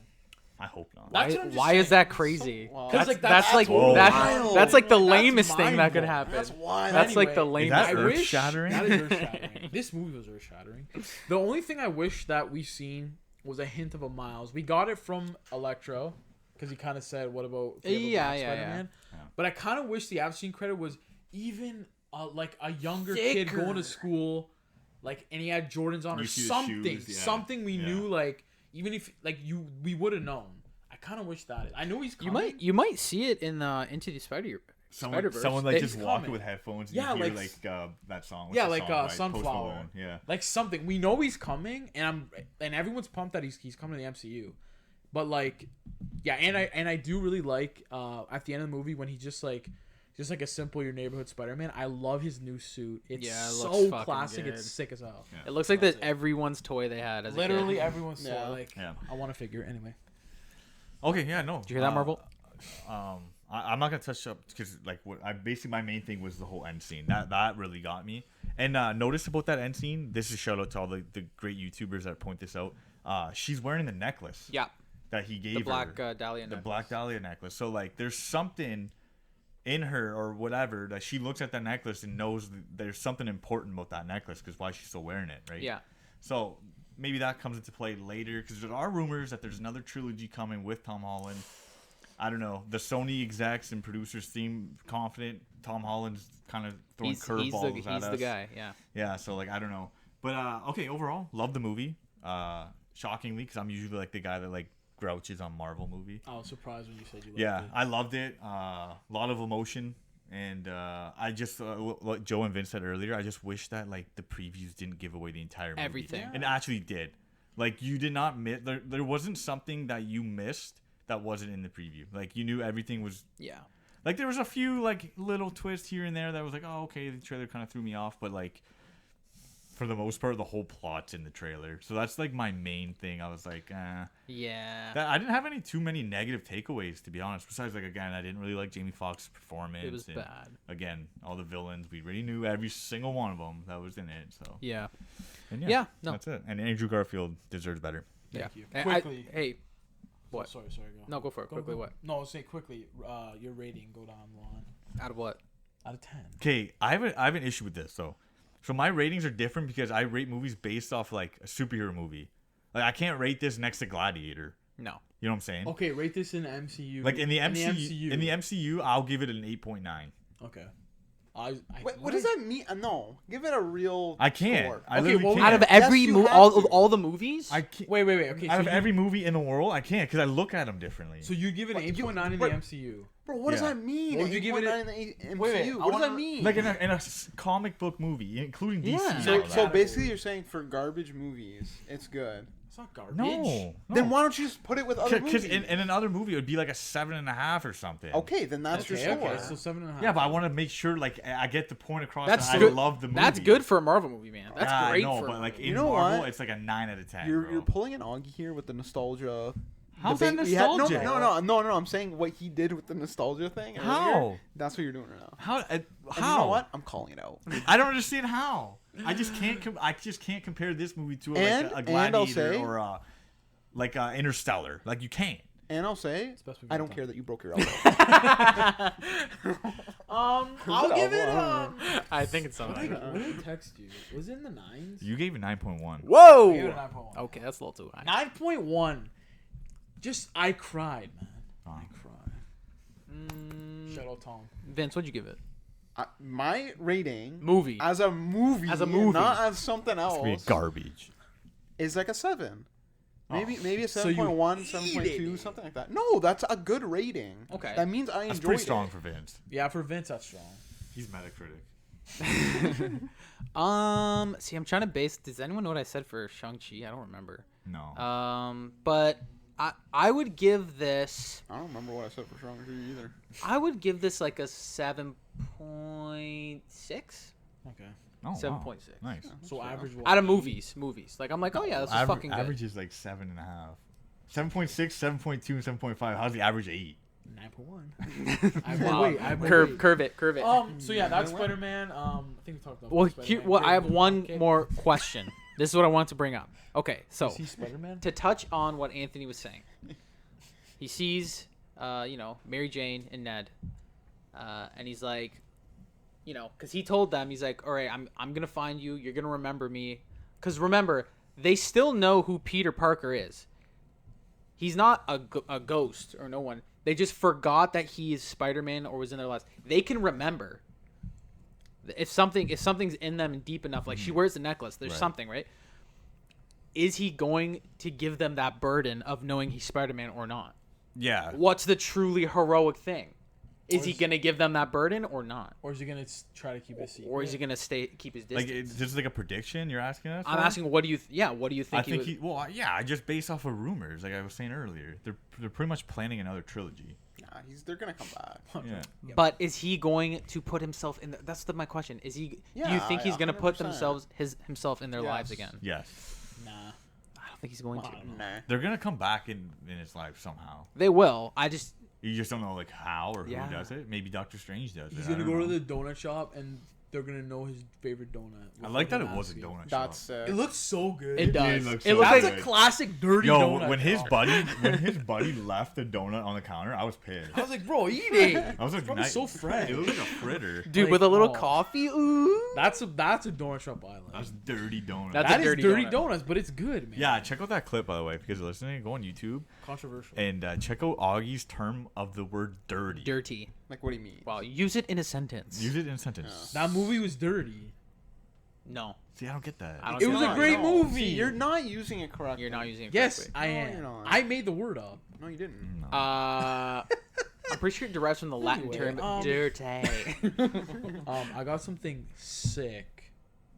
I hope not. That's what I'm just Why is saying. that crazy? wild. Because That's like wild. that's like the That's lamest thing that could mind-blowing. happen. That's wild. That's like the Anyway, Is lamest. that I wish earth-shattering? that is earth-shattering. This movie was earth-shattering. The only thing I wish that we seen was a hint of a Miles. We got it from Electro because he kind of said, "What about if we have a Yeah, black yeah, Spider-Man?" yeah. But I kind of wish the Epstein credit was even like a younger kid Thicker. going to school, like, and he had Jordans on or You see the something, shoes, yeah. something we Yeah. knew, like even if like we would have known. I kind of wish that. I know he's coming. You might see it in Into the Spider-Verse. someone like He's just walking coming. with headphones. And Yeah, you hear like- that song. What's Yeah, the like song, right? Post Sunflower. Malone, Yeah. Like something. We know he's coming, and everyone's pumped that he's coming to the MCU. But like, yeah, and I do really like at the end of the movie when he just like a simple your neighborhood Spider-Man. I love his new suit. It's Yeah, it looks so fucking classic. good. It's sick as hell. Yeah. It looks like that everyone's toy they had as Literally a kid. everyone's Yeah. like, Yeah. I want to figure anyway. Okay. Yeah. No. Did you hear that, Marvel? I'm not gonna touch up because like basically my main thing was the whole end scene that really got me. And notice about that end scene. This is shout out to all the great YouTubers that point this out. She's wearing the necklace. Yeah, That he gave the black her. Dahlia. The necklace. Black Dahlia necklace. So like, there's something in her or whatever that she looks at that necklace and knows that there's something important about that necklace because why she's still wearing it, right? Yeah. So maybe that comes into play later because there are rumors that there's another trilogy coming with Tom Holland. I don't know. The Sony execs and producers seem confident. Tom Holland's kind of throwing curveballs at us. He's the guy. Yeah. Yeah, so like I don't know, but okay. Overall, love the movie. Shockingly, because I'm usually like the guy that like grouches on Marvel movie. I was surprised when you said you loved Yeah, it. I loved it. A lot of emotion, and I just what Joe and Vince said earlier. I just wish that like the previews didn't give away the entire movie. Everything. and actually did. Like you did not miss. There wasn't something that you missed that wasn't in the preview. Like you knew everything was. Yeah. Like there was a few like little twists here and there that was like, oh okay, the trailer kind of threw me off, but like for the most part, the whole plot's in the trailer. So that's like my main thing. I was like, Yeah. I didn't have too many negative takeaways to be honest. Besides like again, I didn't really like Jamie Foxx's performance. It was and, bad. Again, all the villains, we already knew every single one of them that was in it. So Yeah. and Yeah, no. that's it. And Andrew Garfield deserves better. Thank Yeah. you. And Quickly. hey. What? Sorry, go. No, go for it. Quickly, what? No, say quickly. Your rating, go down the line. Out of what? Out of 10. Okay, I have an issue with this though. So my ratings are different because I rate movies based off like a superhero movie. Like I can't rate this next to Gladiator. No. You know what I'm saying? Okay, rate this in the MCU. Like in the MCU, I'll give it an 8.9. Okay. Wait, what does that mean? No, give it a real. I can't. score. I Okay, literally well, can't. Out of Yes, every you movie, have to. all the movies. I can't. Wait. Okay, Out so of every movie in the world, I can't because I look at them differently. So you give it an What, you- 8.9 in the what- MCU. Bro, what does Yeah. that mean? What would you give it 8.9 in the MCU. Wait, I what does wanna- that mean? like in a comic book movie, including DC. Yeah. and so, all so that. basically, you're saying for garbage movies, it's good. It's not garbage. no. Then why don't you just put it with other Because movies? in another movie, it would be like a 7.5 or something. Okay, then that's your score. Okay, so 7.5. Yeah, but I want to make sure like I get the point across. That's that good. I love the movie. That's good for a Marvel movie, man. That's Yeah, great I know, for. but like in You know Marvel, what? it's like a 9 out of 10. You're bro. you're pulling an Augie here with the nostalgia. How's that debate we had. nostalgia? No. I'm saying what he did with the nostalgia thing. earlier, How? That's what you're doing right now. How? And How? you know what? I'm calling it out. I don't understand how. I just can't. I just can't compare this movie to And- like a and I'll Gladiator say- or like Interstellar. Like you can't. And I'll say, best movie I of don't all care that you broke your elbow. I'll give it I think it's What something. did I text you? Was it in the 9s? You gave it 9.1. Whoa. I gave it a 9.1. Okay, that's a little too high. 9.1. Just I cried, man. Oh. I cried. Shout out Tom. Vince, what'd you give it? My rating Movie. as a movie, not as something It's gonna be else, garbage. is like a 7. Maybe a So you 7.1, hated 7.2, it. something like that. No, that's a good rating. Okay. That means I That's enjoyed pretty strong it. for Vince. Yeah, for Vince, that's strong. He's Metacritic. See, I'm trying to base. Does anyone know what I said for Shang-Chi? I don't remember. No. But I would give this. I don't remember what I said for Shang-Chi either. I would give this like a 7.6. Okay. Oh, 7.6. wow. Nice. So average what? Out of movies. Like I'm like, oh yeah, this is fucking good. Average is like 7.5. 7.6, 7.2, and 7.5. How's the average 8? 9.1. Wow. I Curve it. So yeah, that's Spider-Man. I think we talked about. Well, Spider-Man. I have one Okay. more question. This is what I want to bring up. Okay, so Is he Spider-Man? to touch on what Anthony was saying, he sees, Mary Jane and Ned, and he's like, because he told them, he's like, all right, I'm gonna find you. You're gonna remember me, because remember, they still know who Peter Parker is. He's not a ghost or no one. They just forgot that he is Spider-Man or was in their lives. They can remember. If something's in them deep enough, like she wears the necklace, there's Right. something, right? Is he going to give them that burden of knowing he's Spider-Man or not? Yeah. What's the truly heroic thing? Is he gonna give them that burden or not? Or is he gonna try to keep it secret? Or is he gonna keep his Like, distance? is this like a prediction you're asking us? I'm for? asking, what do you think? I think just based off of rumors, like I was saying earlier, they're pretty much planning another trilogy. Nah, they're gonna come back. Yeah. But is he going to put himself in? That's my question. Is he? Do you Yeah, think he's gonna put 100%. himself in their lives again? Yes. Nah. I don't think he's going to. Nah. They're gonna come back in his life somehow. They will. You just don't know like how or Yeah. who does it. Maybe Doctor Strange does it. He's I gonna don't go to know. the donut shop and they're gonna know his favorite donut. I like that it was a donut That's shop. sick. It looks so good. It does. looks It so looks That's like good. a classic dirty Yo, donut. when his shop. buddy left the donut on the counter, I was pissed. I was like, bro, eat it. I was like, It's probably so fresh. It looked like a fritter. dude Like, with a little oh. coffee. Ooh. That's a donut shop island. That's dirty donut. That's That a is dirty dirty donut. donuts, but it's good, man. Yeah, check out that clip by the way. If you guys are listening, go on YouTube Controversial. and check out Augie's term of the word dirty. Dirty. Like, what do you mean? Wow. Use it in a sentence. Use it in a sentence. That movie was dirty. No. See, I don't get that. I don't It see was that. a great No. movie. See, you're not using it correctly. You're not using it Yes, correctly. I No, am. you're not. I made the word up. No, you didn't. No. I'm pretty sure it derives from the Latin Anyway, term dirty. I got something sick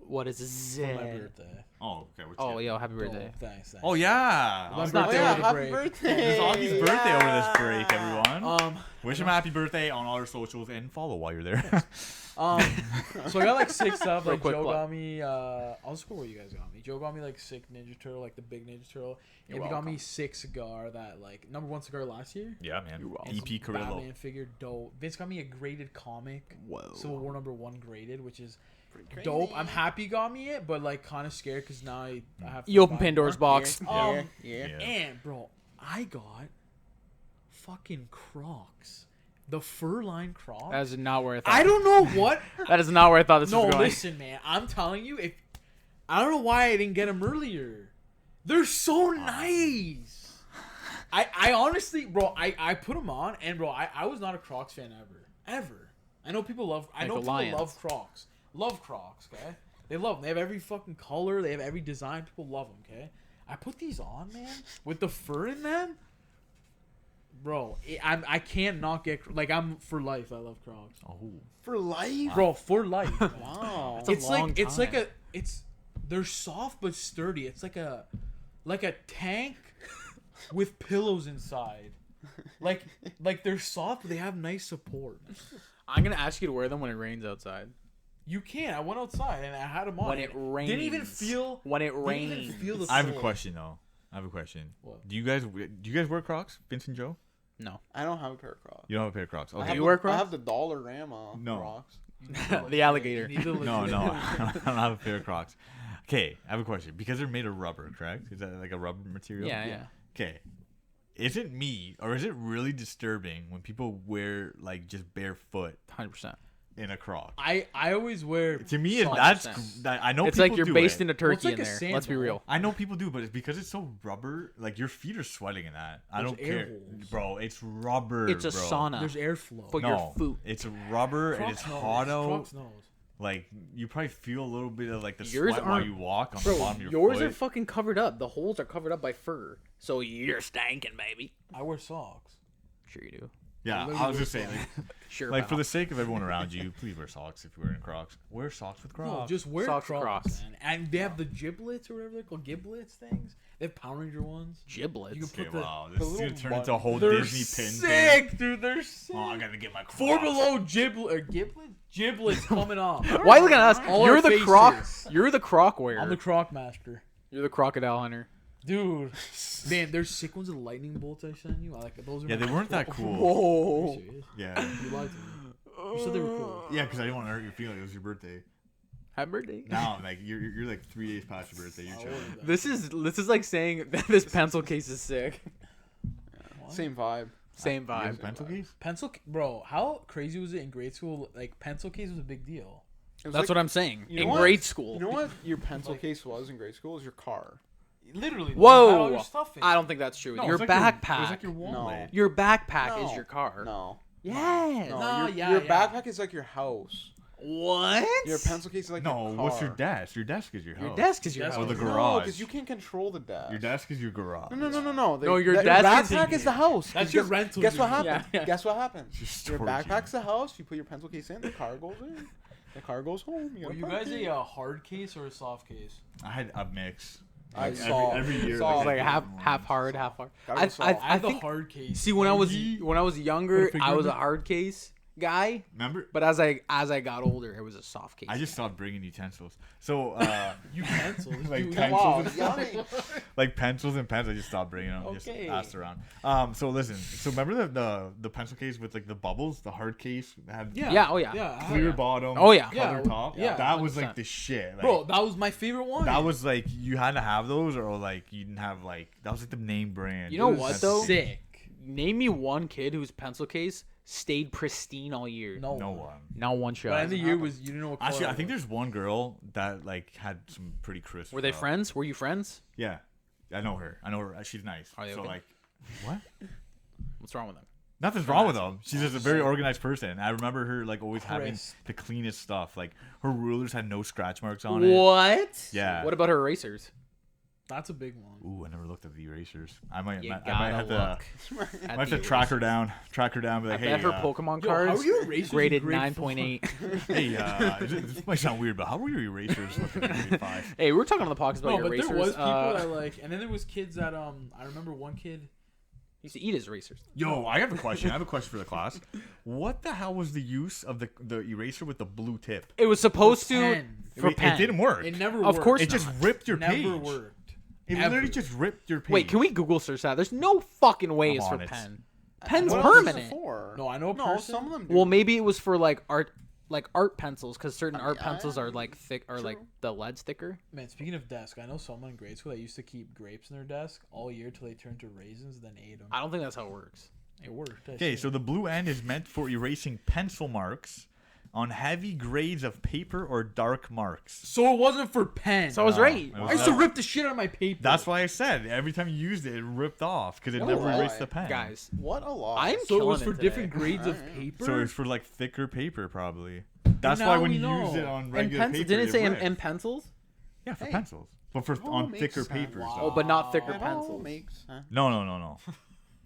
What is for my it? birthday. Oh, okay. Oh, yo, happy birthday. Oh, thanks. Oh yeah. My It's birthday Oh, yeah, over the happy break. birthday. It's Augie's birthday over this break, everyone. Um, Wish him a happy birthday on all our socials and follow while you're there. so I got like 6 stuff. Real Like quick Joe plug. got me. I'll just go what you guys got me. Joe got me like 6 Ninja Turtle, like the big Ninja Turtle. And You're he got me welcome. 6 cigar, that like #1 cigar last year. Yeah, man. You're welcome. And EP some Carrillo. Batman figure, dope. Vince got me a graded comic. Whoa. Civil War #1 graded, which is Pretty dope. crazy. I'm happy he got me it, but like kind of scared because now I have. You open buy Pandora's more. box. Yeah. Yeah. And bro, I got fucking Crocs, the fur line Crocs. That is not where I thought. I don't know what. That is not where I thought this No, was going. listen, man. I'm telling you, if I don't know why I didn't get them earlier. They're so nice. I honestly, bro, I put them on, and bro, I was not a Crocs fan ever. I know people love. I Like know the people Lions. love Crocs. Love Crocs. Okay, they love them. They have every fucking color. They have every design. People love them. Okay, I put these on, man, with the fur in them. Bro, I can't not get like I'm for life. I love Crocs, Oh. For life? bro, for life. man. Wow. That's a It's long like it's like time. they're soft but sturdy. It's like a tank with pillows inside. Like they're soft, but they have nice support. I'm gonna ask you to wear them when it rains outside. You can. I went outside and I had them on. When it rains. Didn't even feel. When it Didn't rains. even feel the I have a sole. question though. I have a question. What? Do you guys wear Crocs, Vince and Joe? No. I don't have a pair of Crocs. You don't have a pair of Crocs. I Okay. have you the- wear I Crocs? have the Dollarama No. Crocs. The alligator. You need to No, legit- no, I don't have a pair of Crocs. Okay, I have a question. Because they're made of rubber, correct? Is that like a rubber material? Yeah, yeah. Okay. Is it me or is it really disturbing when people wear like just barefoot 100%. in a Croc? I always wear. To me, 100%. I know It's people like you're do based it. in a turkey it's like in a there. Let's be sandal. real. I know people do, but it's because it's so rubber. Like your feet are sweating in that. I There's don't air care, holes. bro. It's rubber. It's a bro. sauna. There's airflow. For No, your foot. it's rubber and it's Crocs knows. hot out. Crocs knows. Like you probably feel a little bit of like the Yours sweat while aren't- you walk on Bro, the bottom of your yours foot. are fucking covered up. The holes are covered up by fur. So you're stanking, baby. I wear socks. Sure you do. Yeah, literally I was wear just saying, Sure. like for pal. the sake of everyone around you, please wear socks if you're wearing Crocs. Wear socks with No, Crocs. just wear Socks, Crocs, Crocs. man. And they have the giblets or whatever they're called, giblets things. They have Power Ranger ones. Giblets. You can Okay, put the. wow, the this is gonna little turn into a whole They're Disney pin thing. sick, dude. They're sick. Oh, I gotta get my Crocs. 4 Below giblets coming off. Why are you looking at us? All You're our the croc. faces. You're the croc wearer. I'm the Croc master, You're the crocodile hunter. dude. Man, there's sick ones with lightning bolts I sent you. I like those. Are Yeah, my they weren't that favorite. cool. Are Whoa. you serious? Yeah, You lied to me. You said they were cool. yeah, because I didn't want to hurt your feelings. It was your birthday. Happy birthday. Now, like you're like 3 days past your birthday. You're I chilling. would've done This is like saying that this pencil case is sick. What? Same vibe. Same You have a vibe. pencil case? Bro, how crazy was it in grade school? Like, pencil case was a big deal. It was That's like- what I'm saying. you know In what? grade school. You know what your pencil case was in grade school? Is your car. Literally. Whoa. you had all your stuff in. I don't think that's true. No, your it's like backpack. it was like your wallet. Your backpack is No. your car. No. Yes. No, No, your, yeah, your yeah. backpack is like your house. What? Your pencil case is like No, your what's your car. desk? Your desk is your house. Your desk is your Desk house. Or the is- No, garage. because you can't control the desk. Your desk is your garage. No. No, your the desk is- backpack is the house. That's 'Cause your guess- rental Guess what unit. happens? Yeah. Guess what happens? Your Your storage backpack's the house. You put your pencil case in. The car goes in. The car goes home. Were you park guys it. a hard case or a soft case? I had a mix. I Like, saw- every year. saw- It's like I half did half one. hard, half hard. Gotta I go soft. I had the think. hard case. See, when I was Augie. younger, Wanna I was figure a it? hard case guy. Remember? But as I got older, it was a soft case. I just stopped bringing utensils. So, You pencils. like Dude, pencils Wow, and stuff. yikes. Like pencils and pens, I just stopped bringing them. Just Okay. passed around. So listen. So remember the pencil case with like the bubbles, the hard case that had Yeah, oh yeah. Yeah. clear bottom, Oh, yeah. color Yeah, top. yeah, that was 100%. like the shit. Like, Bro, that was my favorite one. that was like you had to have those, or like you didn't have like that was like the name brand. You know It was what, Pencil though? case. Sick. Name me one kid whose pencil case stayed pristine all year. No. No one. Not one But shot. in the year was you didn't know what color Actually, I it think was. there's one girl that like had some pretty crisp. Were they friends? Were you friends? Yeah, I know her. I know her. She's nice. Are they so okay? like, what? What's wrong with them? Nothing's wrong with them. She's just a very organized person. I remember her like always having Crisp. the cleanest stuff. Like her rulers had no scratch marks on it. What? Yeah. What about her erasers? That's a big one. Ooh, I never looked at the erasers. I might You have gotta to. look. I might have to track her down. Track her down. Be I like, bet hey, her Pokemon Yo, how cards are your erasers in graded grade 9.8. hey, this might sound weird, but how were your erasers looking in grade 5? Hey, we were talking on the podcast about No, your but erasers. there was people that like, and then there was kids that I remember one kid. used to eat his erasers. Yo, I have a question. I have a question for the class. What the hell was the use of the eraser with the blue tip? It was supposed to pen. for it pen. didn't work. It never. Of worked. course It just ripped your never page. worked. It Ever. literally just ripped your page. Wait, can we Google search that? There's no fucking way I'm it's for on it. pen. Pen's What else is it permanent. for? No, I know a No, person. some of them do. Well, maybe it was for like art pencils, because certain art yeah, pencils are like thick, or true. like the lead's thicker. Man, speaking of desk, I know someone in grade school that used to keep grapes in their desk all year till they turned to raisins, then ate them. I don't think that's how it works. It worked. I Okay, see. so the blue end is meant for erasing pencil marks on heavy grades of paper or dark marks. So it wasn't for pen. So I was right. it was I used to not. rip the shit out of my paper. That's why I said every time you used it, it ripped off because it What a never lie. erased the pen. Guys, What a lot. I'm So it was killing for today. different grades of Alright. paper. So it's for like thicker paper, probably. That's now why when we you know. use it on And regular pencils paper, didn't it say ripped. and pencils? Yeah, for Hey. pencils, but for Oh, on makes thicker sense. papers. Wow. Oh, but not thicker It all pencils. makes sense. No.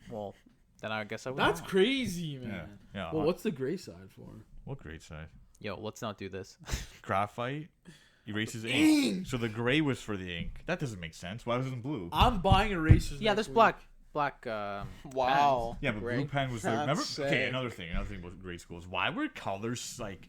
Well, then I guess I would. That's know. crazy, man. Yeah. Well, what's the gray side for? What grade size? Yo, let's not do this. Graphite erases ink. So the gray was for the ink. That doesn't make sense. Why wasn't blue? I'm buying erasers. Yeah, next there's week. black. Wow. Yeah, but Gray. blue pen was the. That's Remember? sick. Okay, another thing about grade school is why were colors like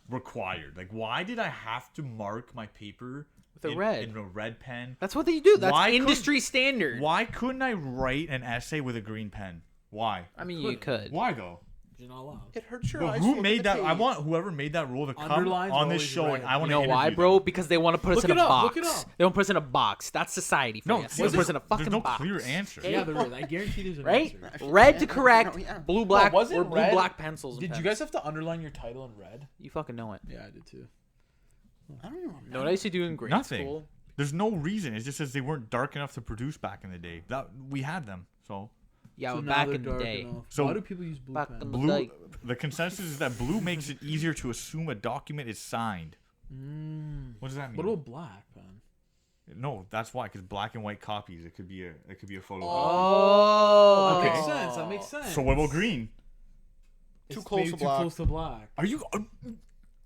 required? Like, why did I have to mark my paper With a in, red. in a red pen? That's what they do. That's Why couldn't- industry standard. Why couldn't I write an essay with a green pen? Why? I mean, you could. Why though? You're not allowed. It hurts your Well, eyes. to who look made at the that? I page. want whoever made that rule to come Underlines are on this always show, and red. I want You to know why, interview bro? them. Because they want to put us Look in a it up, box. look it up. They want to put us in a box. That's society for No, you. They see, want to put us in a fucking there's no box. clear answer. Yeah, there is. I guarantee there's an Right? answer. Red to correct, No, yeah. blue black, wasn't or blue red- black pencils. and Did you pens. guys have to underline your title in red? You fucking know it. Yeah, I did too. I don't know. You know what I used to do in grade Nothing. school? There's no reason. It just says they weren't dark enough to produce back in the day. That we had them. So Yeah, So but now back they're in the dark day. enough. So- Why do people use blue Back pens? in blue. Like- The consensus is that blue makes it easier to assume a document is signed. What does that mean? What about black pen? No, that's why. Because black and white copies. It could be a photo. Oh, That makes sense. That makes sense. So what about green? It's Too close maybe to too black. close to black. Are you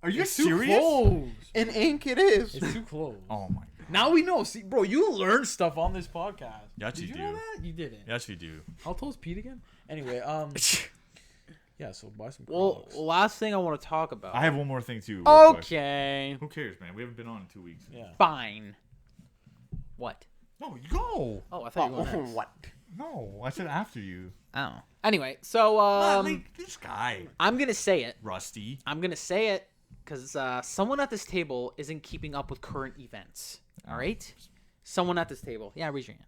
It's too serious? close. In ink, it is. It's too close. Oh my god. Now we know. See, bro, you learn stuff on this podcast. Yes, Did you you know do. that? You didn't. Yes, you do. How tall's Pete again? Anyway, yeah. So buy some. Well, Crocs. last thing I want to talk about. I have one more thing too. real quick. Okay, Who cares, man? We haven't been on in 2 weeks. Yeah. fine. What? No, you go. Oh, I thought you were Oh, next. what? No, I said after you. Oh. Anyway, so Like, this guy, I'm gonna say it. Rusty. I'm gonna say it because someone at this table isn't keeping up with current events. All right, someone at this table. Yeah, raise your hand.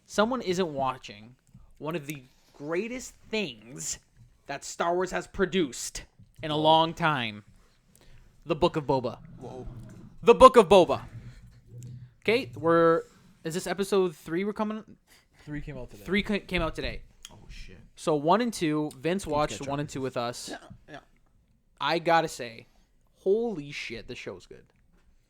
Someone isn't watching one of the greatest things that Star Wars has produced in a long time. The Book of Boba. Whoa. The Book of Boba. Okay, is this episode 3 we're coming? 3 came out today. 3 came out today. Oh shit. So 1 and 2, Vince watched catch up. 1 and 2 with us. Yeah, yeah. I gotta say, holy shit, the show's good.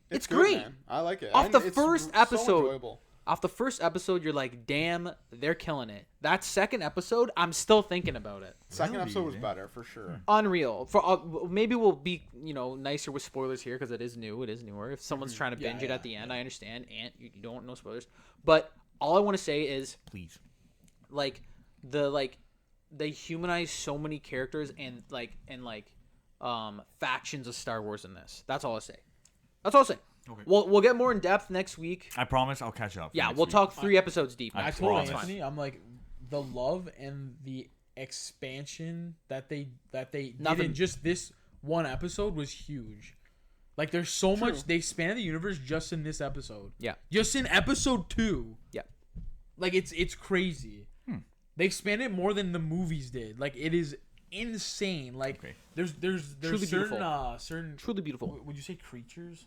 It's good, great. man. I like it. Off the It's first so episode. enjoyable. Off the first episode, you're like, damn, they're killing it. That second episode, I'm still thinking about it. Second Really? episode was better for sure. Unreal. For maybe we'll be nicer with spoilers here because it is new. It is newer. If someone's trying to binge it at the end, I understand. And you don't know spoilers. But all I want to say is, Please. they humanize so many characters and factions of Star Wars in this. That's all I say. Okay. We'll get more in depth next week. I promise I'll catch up. Yeah, next we'll week. talk 3 episodes deep. I I told promise. Anthony, I'm like, the love and the expansion that they did Nothing- in just this one episode was huge. Like, there's so much they expanded the universe just in this episode. Yeah. Just in episode 2. Yeah. Like, it's crazy. They expanded more than the movies did. Like, it is insane. Like, Okay. there's Truly certain certain Truly beautiful. would you say creatures?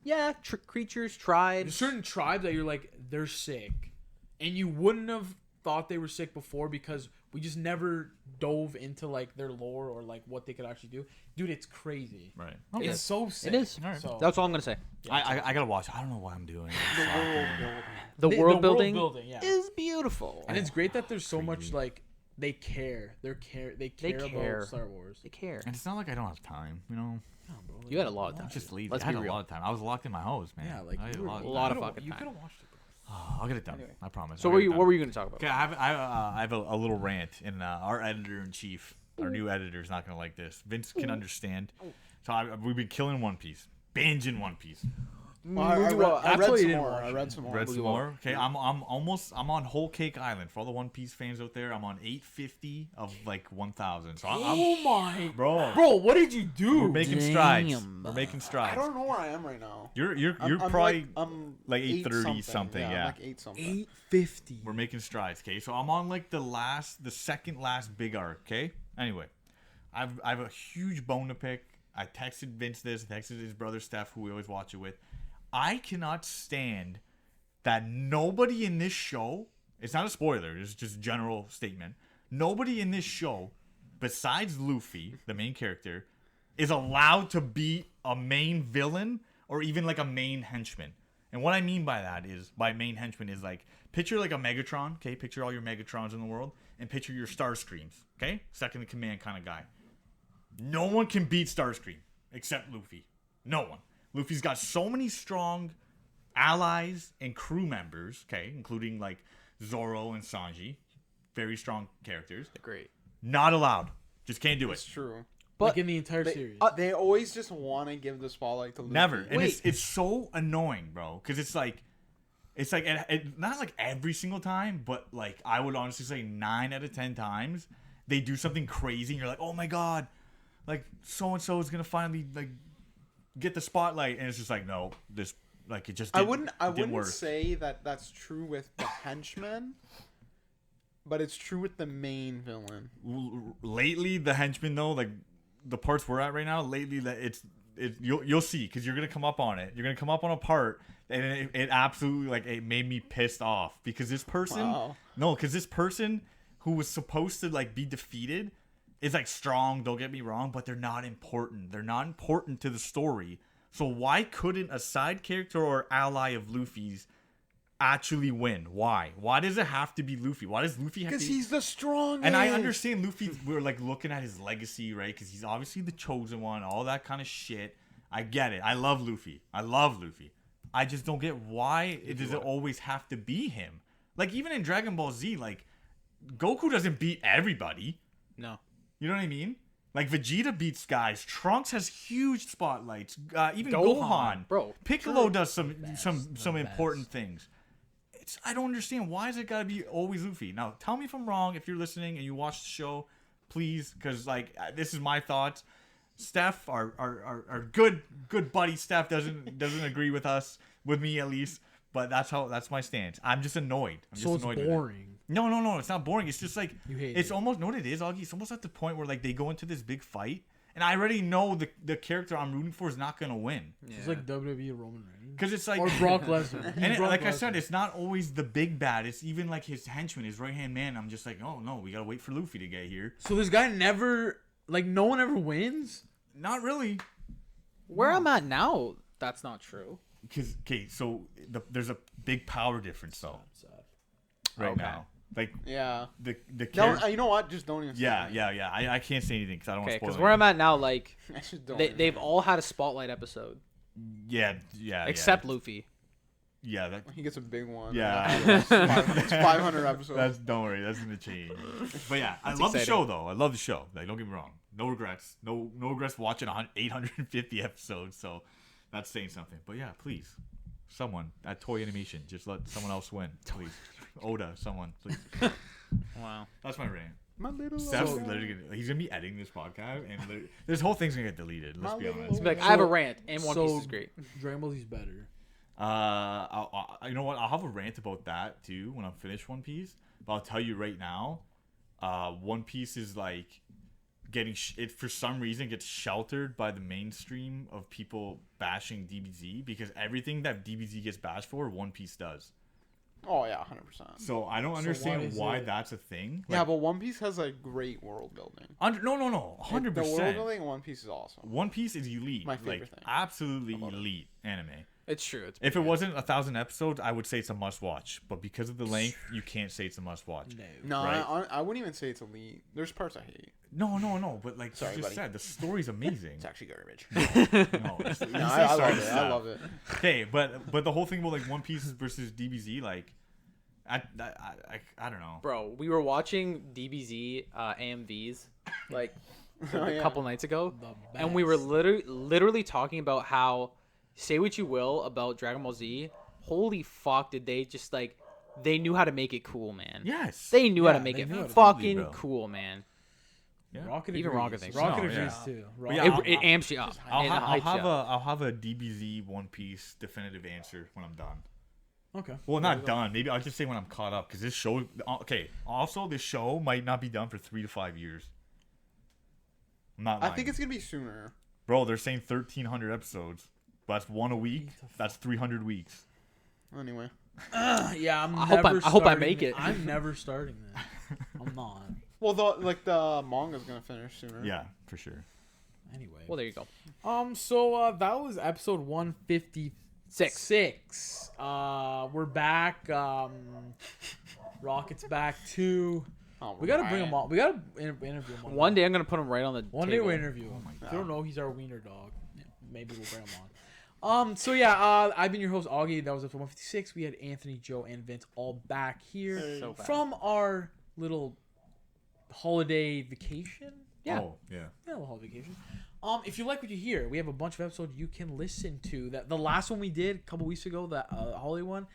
Yeah, creatures, There's tribes. certain tribes that you're like, they're sick, and you wouldn't have thought they were sick before because we just never dove into like their lore or like what they could actually do. Dude, it's crazy. Right. It's so sick. It is. All right. So, That's all I'm gonna say. I gotta watch. I don't know what I'm doing. The the world building yeah. is beautiful. And it's great that there's so much like they care. They care care. about Star Wars. They care. And it's not like I don't have time. You know, No, bro, like, You had a lot of time. just leave. Let's I had be a real. lot of time. I was locked in my house, man. Yeah, like I had you were, a lot of you fucking You time. could have watched it, bro. I'll get it done. Anyway. I promise. So I'll what get it were done. you gonna talk about? Okay, I have a little rant, and our editor in chief, our new editor, is not gonna like this. Vince can understand. So we've been killing One Piece, binging One Piece. I read That's why you some didn't more. watch I it. read some more. Read some more. Okay, I'm on Whole Cake Island. For all the One Piece fans out there, I'm on 850 of like 1,000. So I'm Oh my, bro, what did you do? we're making strides. Damn. We're making I strides. don't know where I am right now. You're I'm probably I'm like 8 830 something, Yeah, yeah. I'm like 8 something. 850. We're making strides, okay? So I'm on like the second last big arc, okay? Anyway, I have a huge bone to pick. I texted Vince this, I texted his brother Steph, who we always watch it with. I cannot stand that nobody in this show, it's not a spoiler, it's just a general statement. Nobody in this show, besides Luffy, the main character, is allowed to be a main villain or even like a main henchman. And what I mean by that is, by main henchman is like, picture like a Megatron, okay? Picture all your Megatrons in the world, and picture your Starscreams, okay? Second in command kind of guy. No one can beat Starscream except Luffy. No one. Luffy's got so many strong allies and crew members, okay, including like Zoro and Sanji. Very strong characters. Great. Not allowed. Just can't do It's it. true. Like in the entire They, series. they always just want to give the spotlight to Luffy. Never. And Wait. it's so annoying, bro, because it's like not like every single time, but like I would honestly say 9 out of 10 times they do something crazy and you're like, oh my god, like so and so is gonna finally like get the spotlight, and it's just like, no, this like it just I didn't, wouldn't work. say that that's true with the henchmen, but it's true with the main villain. Lately the henchmen though, like the parts we're at right now, lately that you'll see, because you're gonna come up on it. You're gonna come up on a part, and it absolutely like it made me pissed off because this person, this person who was supposed to like be defeated is like strong. Don't get me wrong, but they're not important. They're not important to the story. So why couldn't a side character or ally of Luffy's actually win? Why? Why does it have to be Luffy? Why does Luffy have to? Because he's the strongest. And I understand Luffy, we're like looking at his legacy, right? Because he's obviously the chosen one, all that kind of shit. I get it. I love Luffy. I just don't get why does it always have to be him? Like, even in Dragon Ball Z, like, Goku doesn't beat everybody. No. You know what I mean? Like, Vegeta beats guys. Trunks has huge spotlights. Even Gohan, Gohan. bro. Piccolo does some important things. I don't understand. Why is it gotta be always Luffy? Now, tell me if I'm wrong. If you're listening and you watch the show, please, because like this is my thoughts. Steph, our good buddy Steph doesn't agree with me at least. But that's my stance. I'm just annoyed. So it's boring. No, it's not boring. It's just like You hate it's it. almost, know what it is, Augie? It's almost at the point where like they go into this big fight, and I already know the character I'm rooting for is not gonna win. It's like WWE Roman Reigns. Because it's like Or Brock Lesnar. And Brock like I Lesnar. said, it's not always the big bad. It's even like his henchman, his right hand man. I'm just like, oh no, we gotta wait for Luffy to get here. So this guy never, like, no one ever wins? Not really. Where I'm at now, that's not true. Because so there's a big power difference though right Okay. now. Like Yeah. the No, you know what? Just don't even say yeah, anything. yeah. I can't say anything because I don't want Okay, to spoil. because where I'm at now, like I just don't they've all had a spotlight episode Yeah. except Luffy. Yeah. That. He gets a big one. Yeah. It's 500 episodes. That's don't worry. That's gonna change. But yeah, I That's love the exciting. show though. I love the show. Like don't get me wrong. No regrets. No regrets watching 850 episodes. So that's saying something. But yeah, please, someone at Toy Animation, just let someone else win, please. Oda, someone, please. Wow. That's my rant. My little Steph's Oda. literally he's gonna be editing this podcast, and this whole thing's gonna get deleted. Let's My be little honest. Like, I have a rant, and One Piece is great. Dragon Ball Z's better. You know what? I'll have a rant about that too when I'm finished One Piece. But I'll tell you right now, One Piece is like getting it for some reason gets sheltered by the mainstream of people bashing DBZ because everything that DBZ gets bashed for, One Piece does. Oh yeah, 100%. So I don't So understand why why is it- that's a thing. Yeah, Like, but One Piece has like great world building. no, The world 100%. building in One Piece is awesome. One Piece is elite. My favorite like, thing. absolutely I love it. elite anime. It's true. It's If it pretty good. wasn't 1,000 episodes, I would say it's a must watch. But because of the length, you can't say it's a must watch. No, Right. I wouldn't even say it's elite. There's parts I hate. No. But like Sorry, you just buddy. said, the story's amazing. It's actually garbage. No, you say I sorry love to it. I Steph. love it. Okay, but the whole thing about like One Piece versus DBZ, like, I don't know. Bro, we were watching DBZ AMVs like Oh, a yeah. couple nights ago, The and we were best. literally talking about how, say what you will about Dragon Ball Z, holy fuck, did they just like, they knew how to make it cool, man. Yes. They knew how Yeah, to make they it knew how to- fucking Absolutely, bro. cool, man. Yeah. Rocket Even agrees. Rocket thinks so. Rocket No, agrees yeah. too. But Rocket, yeah, It amps you up. I'll, It I'll hypes have you up. I'll have a DBZ One Piece definitive answer when I'm done. okay. Well, not done. Maybe I'll just say when I'm caught up because this show. Okay. Also, this show might not be done for 3 to 5 years. I'm not I lying. think it's gonna be sooner. Bro, they're saying 1,300 episodes. But that's one a week. That's 300 weeks. Anyway, Yeah, I'm I hope never I hope I starting make it. I'm never starting that. I'm not. well, the manga's gonna finish sooner. Yeah, for sure. Anyway. Well, there you go. So that was episode 156. Six. We're back. Rocket's back too. Oh, We gotta bring him on. We gotta interview him. One day I'm gonna put him right on the One day table. we'll interview him. God. If you don't know, he's our wiener dog. Maybe we'll bring him on. So yeah, I've been your host Augie. That was episode 156. We had Anthony, Joe, and Vince all back here So bad. from our little holiday vacation. Yeah. Oh, yeah. Yeah, a little holiday vacation. If you like what you hear, we have a bunch of episodes you can listen to. That the last one we did a couple weeks ago, that holiday one,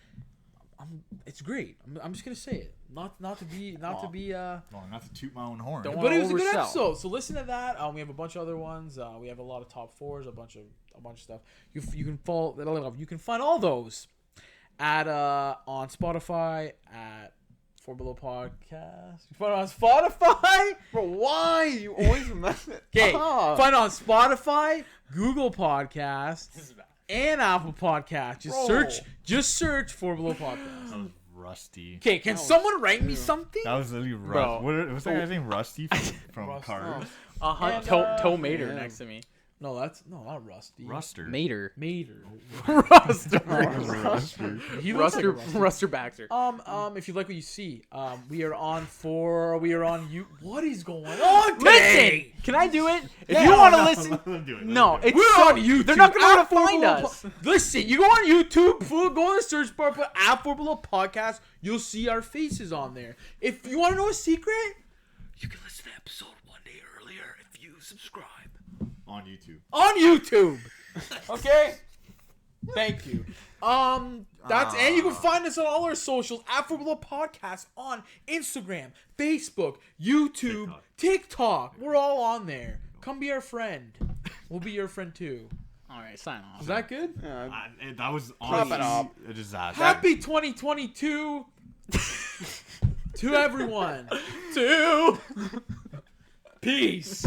it's great. I'm just gonna say it. Not to be Well, not to toot my own horn. Don't but it was a good oversell. episode. So listen to that. We have a bunch of other ones. We have a lot of top fours, a bunch of stuff. You can follow. You can find all those at on Spotify at Four Below Podcast. You find it on Spotify. Bro, why you always mess it? Okay, up? find it on Spotify, Google Podcast, and Apple Podcast. Bro. Just search Four Below Podcast. That was rusty. Okay, can That was someone write me true. something? That was literally Bro. What was that guy's name? Rusty from Rust- Cars. And, Toe Mater yeah. next to me. No, not Rusty. Ruster. Mater. Mater. Ruster. Ruster. He looks like a Ruster. Rusty. Ruster Baxter. If you like what you see, we are on you. What is going on today? Listen, can I do it? If Yeah, you no, want to no, listen, no, do it, no, do it. it's We're so, on YouTube. They're not gonna be able at to find Four Below us. Listen, you go on YouTube, go in the search bar, put at Four Below Podcast. You'll see our faces on there. If you want to know a secret, you can listen to episode one day earlier if you subscribe On YouTube. on YouTube. Okay. Thank you. That's and you can find us on all our socials at Four Below Podcast on Instagram, Facebook, YouTube, TikTok. We're all on there. Come be our friend. We'll be your friend too. All right, sign off. Is that good? Yeah, That was Clap it honestly up. a disaster. Happy 2022 to everyone. Peace.